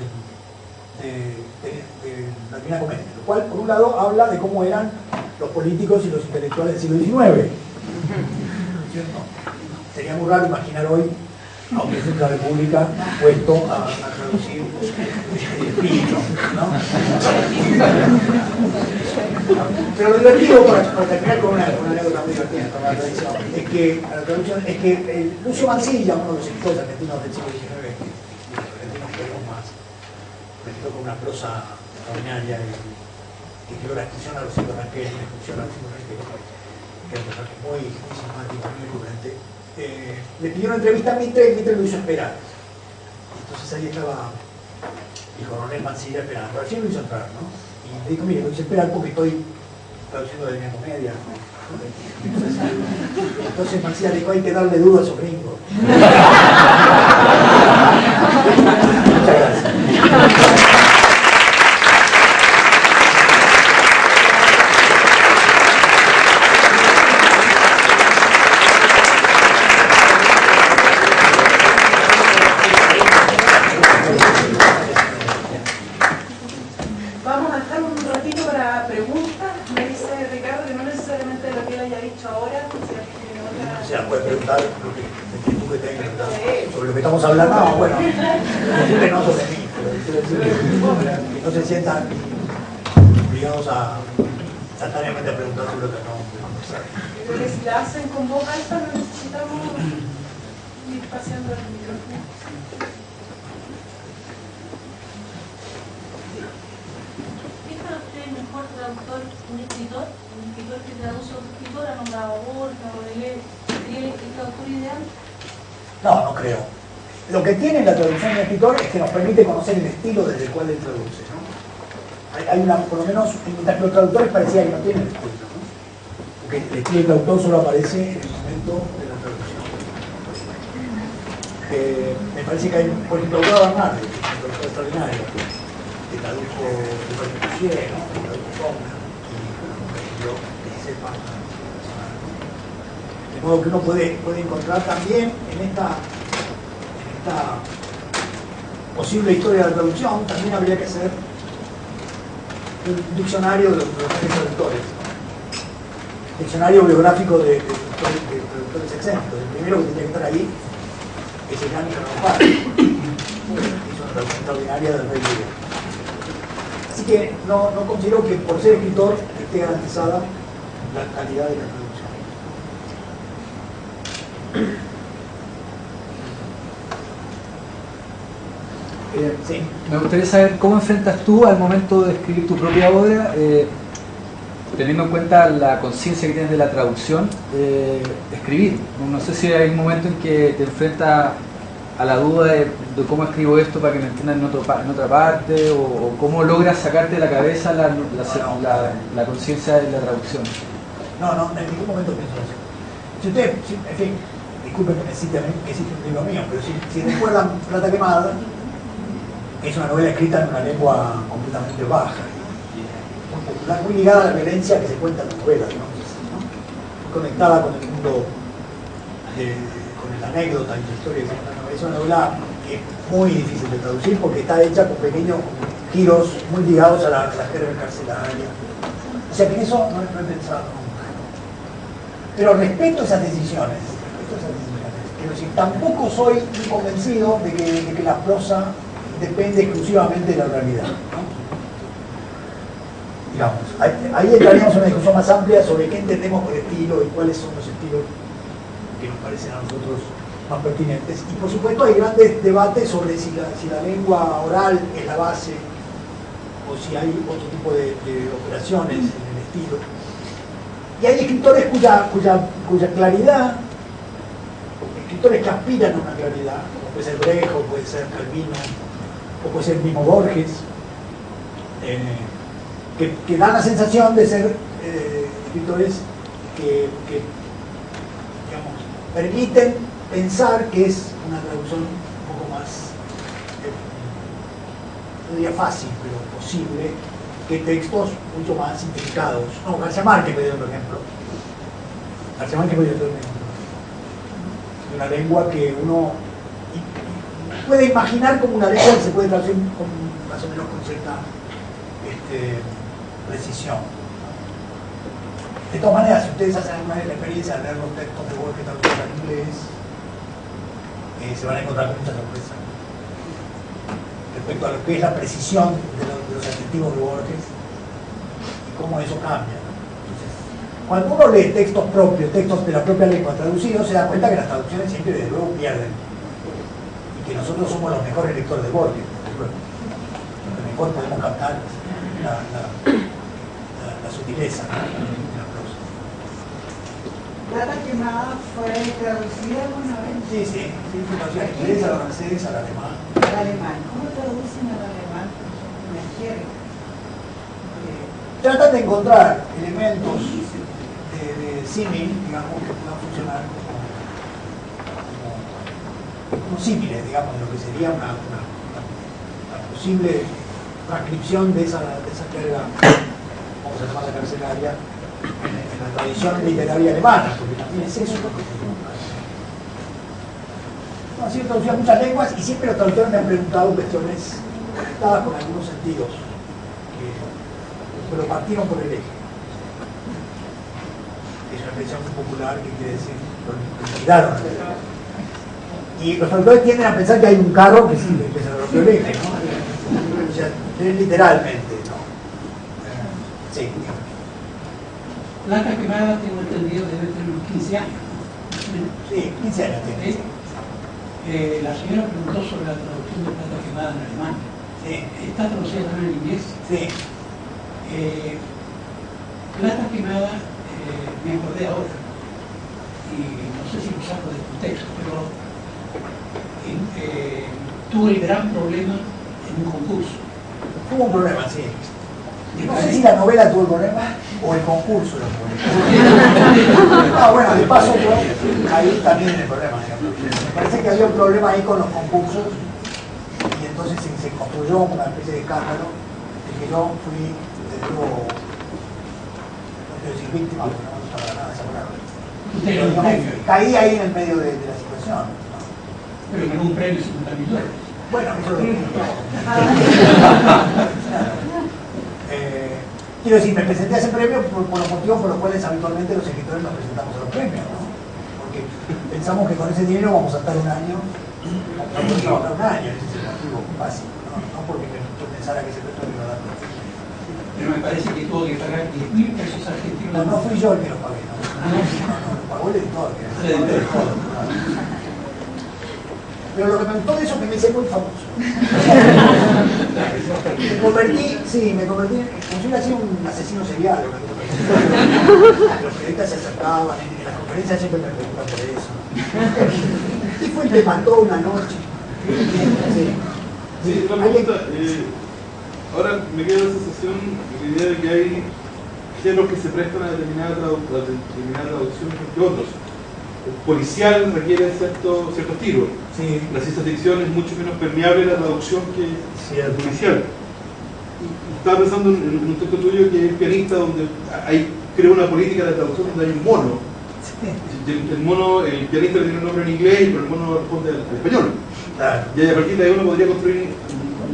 la Divina Comedia, lo cual, por un lado, habla de cómo eran los políticos y los intelectuales del siglo XIX. ¿Cierto? Sería muy raro imaginar hoy a un presidente de la República puesto a traducir espíritu, ¿no? Pero lo divertido, para terminar con una anécdota muy divertida con la traducción, es que Lucio Mansilla, uno de los escritores argentinos del siglo XIX, los argentinos que vemos más, metido con una prosa extraordinaria que creó la expresión a los hijos Ranquel, que es un personaje muy simpático, muy recurrente. Le pidió una entrevista a Mitre y Mitre lo hizo esperar. Entonces ahí estaba el coronel Mansilla esperando. Pero recién lo hizo entrar, ¿no? Y le dijo, mire, lo hice esperar porque estoy traduciendo de Divina Comedia. Entonces Mansilla dijo, hay que darle duda a esos gringos. Muchas gracias. Sobre lo que estamos hablando, no, bueno, no sobre mí, pero que no se sientan obligados a instantáneamente a preguntar sobre lo que acabamos de conversar. Creo que si la hacen con voz alta no necesitamos ir paseando el micrófono. ¿Qué es para usted el mejor traductor, un escritor que traduce a otro escritor, ha nombrado a Borja, Baudelaire? ¿Sería el traductor ideal? No creo. Lo que tiene la traducción de escritor es que nos permite conocer el estilo desde el cual él traduce, ¿no? Hay una, por lo menos, mientras los traductores parecía que no tienen estilo, ¿no? Porque el estilo del traductor solo aparece en el momento de la traducción. Me parece que hay, por ejemplo, Aurora Bernardi, que es un traductor extraordinario, que tradujo Luis Poussier, ¿no? Que tradujo Fauna, y yo que sepa. De modo que uno puede encontrar también en esta posible historia de la traducción, también habría que hacer un diccionario de los grandes traductores, ¿no? Diccionario biográfico de traductores excéntricos. El primero que tendría que estar ahí es el gran Gerardo Paz, que hizo una traducción extraordinaria del Rey Lear. Así que no considero que por ser escritor esté garantizada la calidad de la traducción. Sí. Me gustaría saber cómo enfrentas tú al momento de escribir tu propia obra, teniendo en cuenta la conciencia que tienes de la traducción, escribir. No sé si hay un momento en que te enfrentas a la duda de cómo escribo esto para que me entiendan en otra parte, o cómo logras sacarte de la cabeza la conciencia de la traducción. No, en ningún momento pienso eso. Si usted, en fin, disculpen que existe un libro mío, pero si recuerdan Plata Quemada, es una novela escrita en una lengua completamente baja, muy popular, muy ligada a la violencia que se cuenta en la novela, ¿no? Muy conectada con el mundo, con la anécdota y la historia que se cuenta en la novela. Es una novela que es muy difícil de traducir porque está hecha con pequeños giros muy ligados a la jerga carcelaria. O sea que en eso no he pensado nunca. Pero respeto esas decisiones. Quiero decir, tampoco soy muy convencido de que la prosa depende exclusivamente de la realidad, ¿no? Digamos, ahí entraríamos en una discusión más amplia sobre qué entendemos por estilo y cuáles son los estilos que nos parecen a nosotros más pertinentes. Y por supuesto hay grandes debates sobre si la lengua oral es la base o si hay otro tipo de operaciones en el estilo. Y hay escritores cuya claridad, escritores que aspiran a una claridad, como puede ser Brecht, o puede ser Calvino, o puede ser el mismo Borges, que dan la sensación de ser escritores que digamos, permiten pensar que es una traducción un poco más, no diría fácil, pero posible, que textos mucho más simplificados. No, García Márquez me dio otro ejemplo. García Márquez me dio otro ejemplo. De una lengua que uno puede imaginar como una lengua que se puede traducir más o menos con cierta precisión. De todas maneras, si ustedes hacen alguna vez la experiencia de leer los textos de Borges traducidos al inglés, se van a encontrar con mucha sorpresa respecto a lo que es la precisión de los adjetivos de Borges y cómo eso cambia. Entonces, cuando uno lee textos propios, textos de la propia lengua traducidos, se da cuenta que las traducciones siempre desde luego pierden y que nosotros somos los mejores lectores de Borges, desde luego. Los que mejor podemos captar la sutileza de la prosa. ¿Plata quemada fue traducida alguna vez? Sí, fue traducida al inglés, al francés, al alemán. Al alemán. ¿Cómo traducen al alemán? Me quiere. Tratan de encontrar elementos de símil, digamos, que puedan funcionar como símiles, digamos, de lo que sería una posible transcripción de esa jerga, como se llama la carcelaria, en la tradición literaria alemana, porque también es eso lo que se llama. No, han sido traducidas muchas lenguas y siempre los traductores me han preguntado cuestiones conectadas con algunos sentidos, pero partieron por el eje. Es una expresión muy popular que quiere decir lo liquidaron. Y los traductores tienden a pensar que hay un carro que sí, que se rompió el eje, ¿no? O sea, literalmente, ¿no? Sí. Plata quemada, tengo entendido, debe tener unos 15 años. Sí, 15 años tiene. La señora preguntó sobre la traducción de Plata quemada en alemán. Sí. ¿Está traducida también en inglés? Sí. Plata quemada, me acordé ahora, y no sé si lo saco de contexto, pero tuve el gran problema en un concurso. Hubo un problema, sí. No sé si la novela tuvo el problema o el concurso lo tuvo. Ah, bueno, de paso yo ahí también el problema, digamos. Me parece que había un problema ahí con los concursos y entonces se construyó una especie de escándalo de que yo fui, desde luego, no quiero decir víctima, porque no me gusta para nada esa palabra. Pero, digamos, caí ahí en el medio de la situación, ¿no? Pero ganó un premio de $50.000. Bueno, eso lo digo. Quiero decir, me presenté a ese premio por los motivos por los cuales habitualmente los escritores nos presentamos a los premios, ¿no? Porque pensamos que con ese dinero vamos a estar un año, ese es el motivo básico, no porque yo pensara que ese premio me iba a dar. Pero me parece que tuvo que pagar 10.000 pesos argentinos. No, no fui yo el que lo pagué, no, lo pagó el editor. Pero lo que me gustó de eso es que me hice muy famoso. Me convertí, como si hubiera sido un asesino serial. Los periodistas se acercaban, en las conferencias siempre me preguntan por eso. ¿Qué fue el que mató una noche? Sí, una pregunta. Ahora me queda la sensación, la idea de que hay géneros que se prestan a determinada traducción que otros. El policial requiere cierto estilo. Sí. La ciencia ficción es mucho menos permeable a la traducción que el policial. Y estaba pensando en un texto tuyo que es pianista, donde crea una política de traducción donde hay un mono. Sí. El pianista tiene un nombre en inglés, pero el mono responde al español. Claro. Y a partir de ahí uno podría construir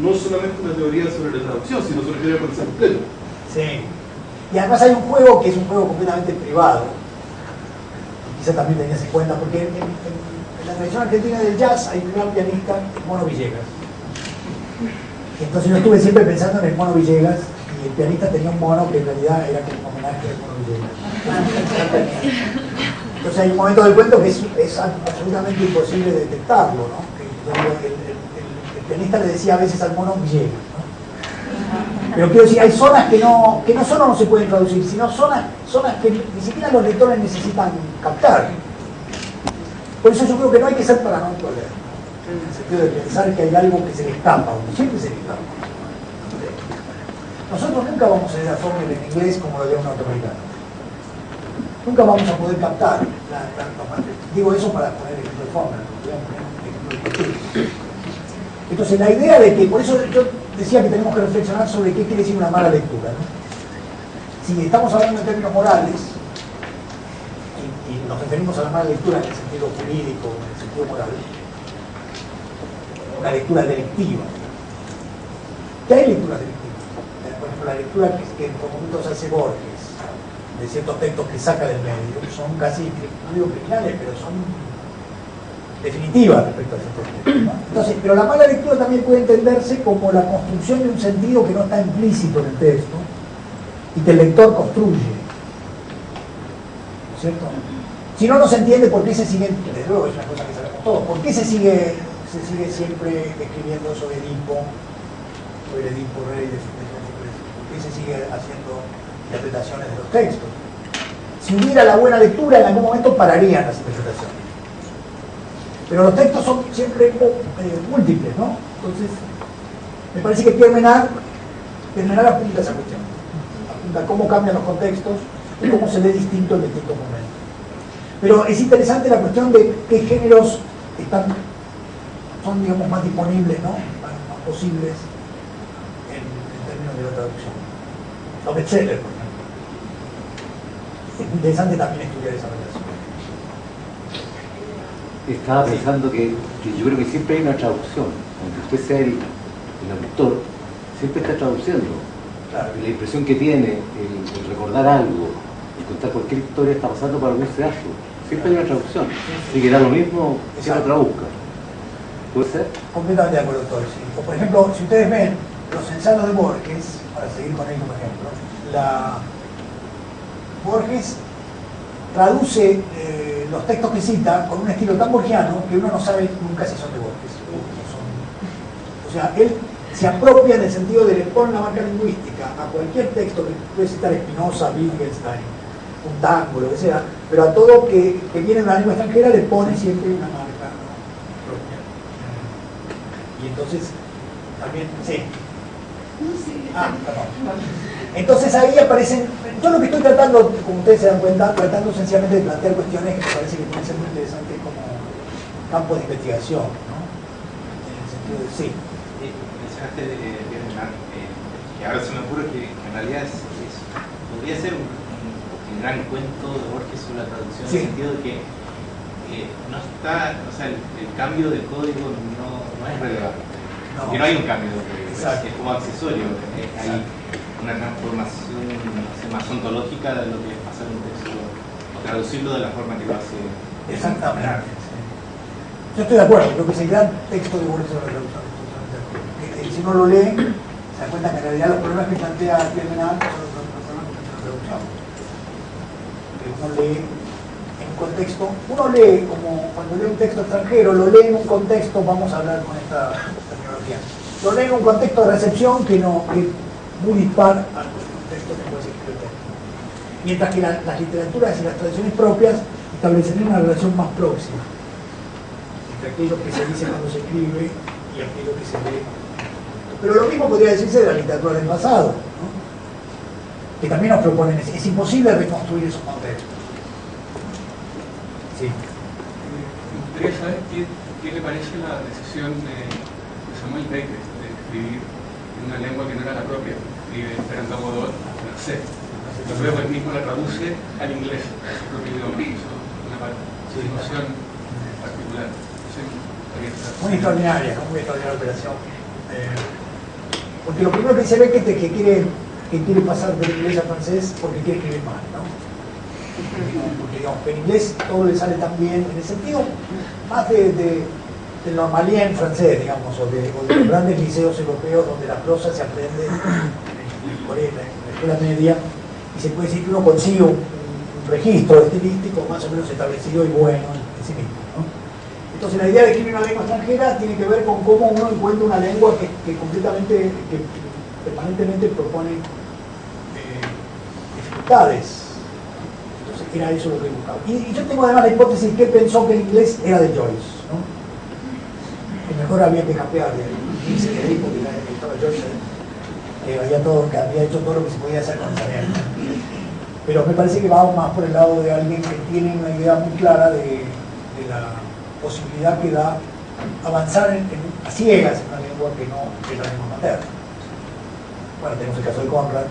no solamente una teoría sobre la traducción, sino sobre el concepto completo. Sí. Y además hay un juego que es un juego completamente privado. Quizá también tenías en cuenta, porque en la tradición argentina del jazz hay un gran pianista, el Mono Villegas. Y entonces yo estuve siempre pensando en el Mono Villegas, y el pianista tenía un mono que en realidad era como un homenaje al Mono Villegas. Entonces hay un momento del cuento que es absolutamente imposible detectarlo, ¿no? El pianista le decía a veces al mono Villegas, ¿no? Pero quiero decir, hay zonas que no solo no se pueden traducir, sino zonas que ni siquiera los lectores necesitan captar. Por eso yo creo que no hay que ser paranoico al leer, ¿no? En el sentido de pensar que hay algo que se le escapa, o siempre se le escapa. Nosotros nunca vamos a leer a Faulkner en inglés como lo lee un norteamericano. Nunca vamos a poder captar la parte. Digo eso para poner el ejemplo de Faulkner, porque voy a poner el ejemplo de Entonces la idea de que, por eso yo decía que tenemos que reflexionar sobre qué quiere decir una mala lectura, ¿no? Si estamos hablando en términos morales, y nos referimos a la mala lectura en el sentido jurídico, en el sentido moral, una lectura delictiva. ¿Qué hay lecturas delictivas? Por ejemplo, la lectura que en momentos hace Borges, de ciertos textos que saca del medio, son casi, no digo criminales, pero son definitivas respecto a ese texto, ¿no? Entonces, pero la mala lectura también puede entenderse como la construcción de un sentido que no está implícito en el texto y que el lector construye, ¿no es cierto? Si no, no se entiende por qué se sigue, desde luego es una cosa que sabemos todos, por qué se sigue siempre escribiendo sobre Edipo rey de Sófocles, por qué se sigue haciendo interpretaciones de los textos. Si hubiera la buena lectura, en algún momento pararían las interpretaciones. Pero los textos son siempre múltiples, ¿no? Entonces, me parece que Pierre-Menard apunta a esa cuestión. Apunta a cómo cambian los contextos y cómo se lee distinto en distintos momentos. Pero es interesante la cuestión de qué géneros son, digamos, más disponibles, ¿no? Más posibles en términos de la traducción. Los bestsellers, por ejemplo. Es interesante también estudiar esa relación. Estaba pensando que yo creo que siempre hay una traducción, aunque usted sea el autor, siempre está traduciendo. Claro. La impresión que tiene, el recordar algo, el contar cualquier historia está pasando por algún cedazo. Siempre hay una traducción. Así que da lo mismo si lo traduzca. ¿Puede ser? Completamente de acuerdo con todo eso. O por ejemplo, si ustedes ven los ensayos de Borges, para seguir con él como ejemplo, Borges traduce los textos que cita con un estilo tan borgiano que uno no sabe nunca si son de Borges o sea, él se apropia en el sentido de le pone la marca lingüística a cualquier texto que puede citar Spinoza, Wittgenstein, un tango, lo que sea, pero a todo que viene de una lengua extranjera le pone siempre una marca, ¿no?, propia. Y entonces también, sí. Perdón. Entonces ahí aparecen, yo lo que estoy tratando, como ustedes se dan cuenta, tratando esencialmente de plantear cuestiones que me parece que pueden ser muy interesantes como campo de investigación, ¿no? En el sentido de sí. Mencionaste de Pierre-Menard, que ahora se me ocurre que en realidad podría ser un gran cuento de Borges sobre la traducción, sí. En el sentido de que no está, o sea, el cambio del código no es relevante. No. Que no hay un cambio de código, es como accesorio. Hay una transformación más ontológica de lo que es pasar un texto o traducirlo de la forma que lo hace. Exactamente. Sí. Yo estoy de acuerdo, creo que es el gran texto de Borges sobre la traducción. Si uno lo lee, se da cuenta que en realidad los problemas que plantea Pierre-Menard son los problemas que plantea la traducción. Que uno lee en un contexto, uno lee como cuando lee un texto extranjero, lo lee en un contexto, vamos a hablar con esta terminología, lo lee en un contexto de recepción que es muy dispar al contexto que puede ser escrito. Mientras que las literaturas y las tradiciones propias establecerían una relación más próxima entre aquello que se dice cuando se escribe y aquello que se lee. Pero lo mismo podría decirse de la literatura del pasado, ¿no?, que también nos proponen, es imposible reconstruir esos contextos. Sí. Me gustaría saber qué le parece la decisión de Samuel Beckett de escribir en una lengua que no era la propia, escribe Fernando Godot, francés. Luego él mismo la traduce al inglés, a su propio idioma. Eso es una situación particular. Muy extraordinaria, muy extraordinaria operación. Porque lo primero que dice Beckett es que quiere pasar del inglés al francés porque quiere escribir mal, ¿no? Porque digamos que en inglés todo le sale tan bien, en el sentido más del normalien en francés, digamos, o de los grandes liceos europeos donde la prosa se aprende en Corea, en la escuela media, y se puede decir que uno consigue un registro estilístico más o menos establecido y bueno en sí mismo, ¿no? Entonces la idea de escribir una lengua extranjera tiene que ver con cómo uno encuentra una lengua que permanentemente propone dificultades. Entonces era eso lo que buscaba. Y yo tengo además la hipótesis que pensó que el inglés era de Joyce, ¿no? Que mejor había que cambiar de inglés que dijo que estaba Joyce, que había hecho todo lo que se podía hacer con esa lengua. Pero me parece que va más por el lado de alguien que tiene una idea muy clara de la posibilidad que da avanzar a ciegas en una lengua que no es la lengua materna. Bueno, tenemos el caso de Conrad.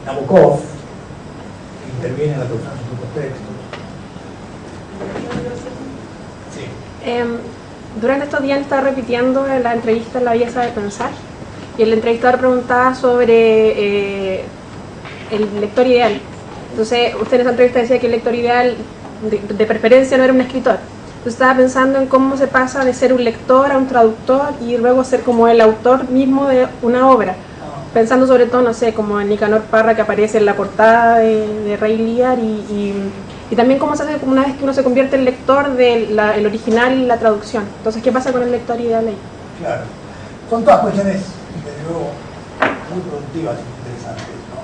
Nabokov, que interviene en la traducción de sus propios textos. Sí. Durante estos días estaba repitiendo en la entrevista en La Belleza de Pensar, y el entrevistador preguntaba sobre el lector ideal. Entonces, usted en esa entrevista decía que el lector ideal de preferencia no era un escritor. Entonces estaba pensando en cómo se pasa de ser un lector a un traductor y luego ser como el autor mismo de una obra. Pensando sobre todo, no sé, como en Nicanor Parra, que aparece en la portada de Rey Lear, y también cómo se hace una vez que uno se convierte en lector del original y la traducción. Entonces, ¿qué pasa con el lector ideal ahí? Claro. Son todas cuestiones, desde luego, muy productivas y interesantes, ¿no?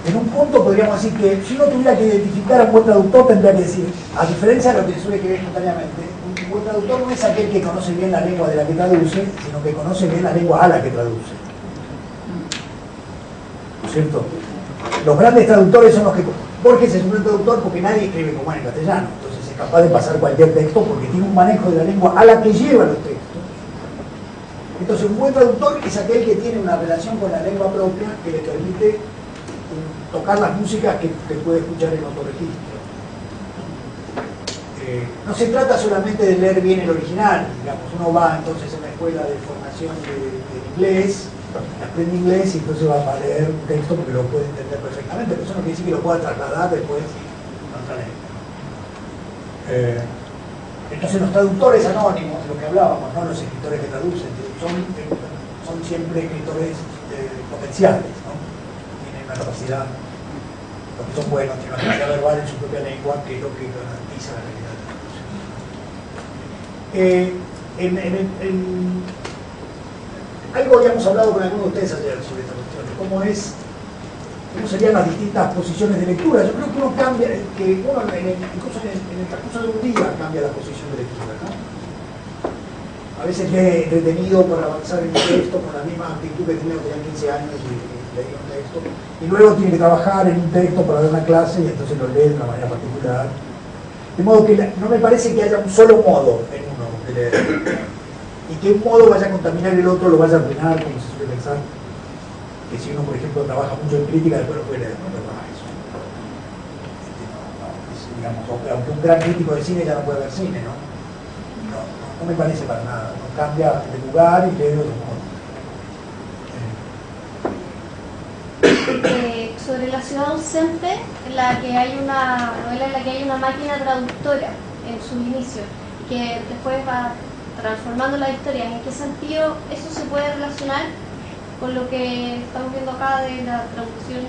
En un punto podríamos decir que si uno tuviera que identificar a un buen traductor, tendría que decir, a diferencia de lo que se suele creer espontáneamente, un buen traductor no es aquel que conoce bien la lengua de la que traduce, sino que conoce bien la lengua a la que traduce. ¿No es cierto? Los grandes traductores son los que... Borges es un buen traductor porque nadie escribe como él en castellano, entonces es capaz de pasar cualquier texto porque tiene un manejo de la lengua a la que lleva los textos. Entonces un buen traductor es aquel que tiene una relación con la lengua propia que le permite tocar las músicas que puede escuchar en otro registro. No se trata solamente de leer bien el original, digamos, uno va entonces en la escuela de formación de inglés, aprende inglés y entonces va a leer un texto porque lo puede entender perfectamente, pero eso no quiere decir que lo pueda trasladar después a otra lengua. Entonces los traductores anónimos, de lo que hablábamos, no los escritores que traducen, son siempre escritores potenciales, ¿no? Tienen una capacidad, los que son buenos, tienen una capacidad verbal en su propia lengua, que es lo que garantiza la calidad de traducción. Algo habíamos hablado con algunos de ustedes ayer sobre esta cuestión, de cómo serían las distintas posiciones de lectura. Yo creo que uno cambia, incluso en el transcurso de un día cambia la posición de lectura, ¿no? A veces lee entretenido para avanzar en un texto con la misma actitud que tenía cuando tenía 15 años y leía un texto, y luego tiene que trabajar en un texto para dar una clase y entonces lo lee de una manera particular. De modo que no me parece que haya un solo modo en uno de leer. Y que un modo vaya a contaminar el otro, lo vaya a arruinar, como se suele pensar, que si uno, por ejemplo, trabaja mucho en crítica, después lo puede leer, no pasa eso. Digamos, aunque un gran crítico de cine ya no puede ver cine, ¿no? No me parece para nada, no cambia de lugar y lee de otro modo. Sobre la ciudad ausente, en la que hay una novela en la que hay una máquina traductora en sus inicios, que después va transformando la historia. ¿En qué sentido eso se puede relacionar con lo que estamos viendo acá de la traducción?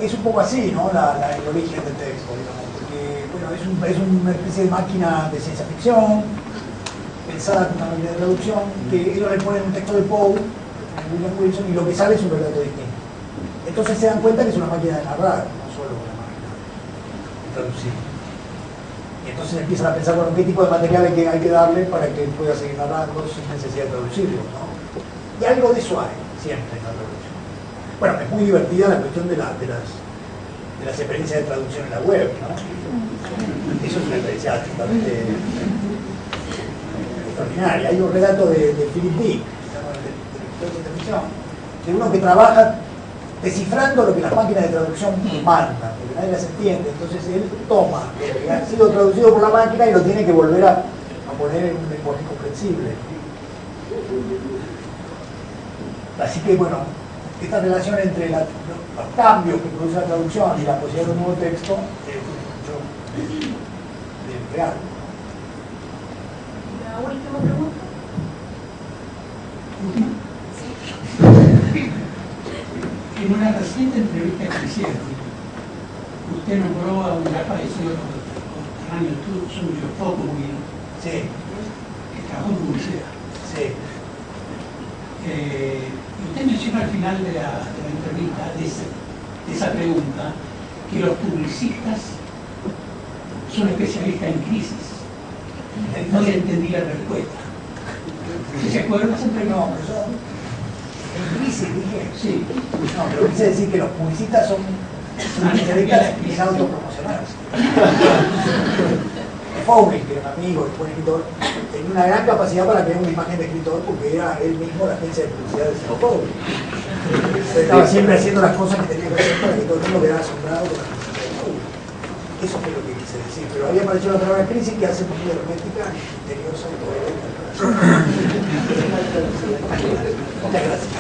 Es un poco así, ¿no? El origen del texto, digamos, porque bueno, es una especie de máquina de ciencia ficción pensada como una máquina de traducción que ellos le ponen un texto de Poe, William Wilson, y lo que sale es un relato distinto. Entonces se dan cuenta que es una máquina de narrar, no solo una máquina de traducir. Y entonces empiezan a pensar, bueno, qué tipo de material hay que darle para que pueda seguir narrando sin necesidad de traducirlo, ¿no? Y algo de eso hay, siempre en la traducción. Bueno, es muy divertida la cuestión de las experiencias de traducción en la web, ¿no? Eso es una experiencia absolutamente extraordinaria. Hay un relato de Philip Dick, de uno que trabaja descifrando lo que las máquinas de traducción mandan, porque nadie las entiende. Entonces él toma lo que ha sido traducido por la máquina y lo tiene que volver a poner en un lenguaje comprensible. Así que bueno, esta relación entre los cambios que produce la traducción y la posibilidad de un nuevo texto tiene mucho de real. La última pregunta. En una reciente entrevista que hicieron, usted nombró a un ya fallecido contemporáneo suyo, Focus, sí, que trabajó en publicidad. Sí. Y usted menciona al final de la entrevista, de esa pregunta, que los publicistas son especialistas en crisis. No le entendí la respuesta. ¿Se acuerda? No, pero en crisis dije. Sí. No, pero quise decir que los publicistas son especialistas en autopromocionarse. Fowling, que era un amigo y buen escritor, tenía una gran capacidad para crear una imagen de escritor porque era él mismo la agencia de publicidad de Sao Paulo. Estaba siempre haciendo las cosas que tenía que hacer para que todo el mundo quedara asombrado con la publicidad de Paulo. Eso fue lo que quise decir. Pero había aparecido la palabra crisis que hace un poquito hermética, misteriosa y todo. Muchas gracias.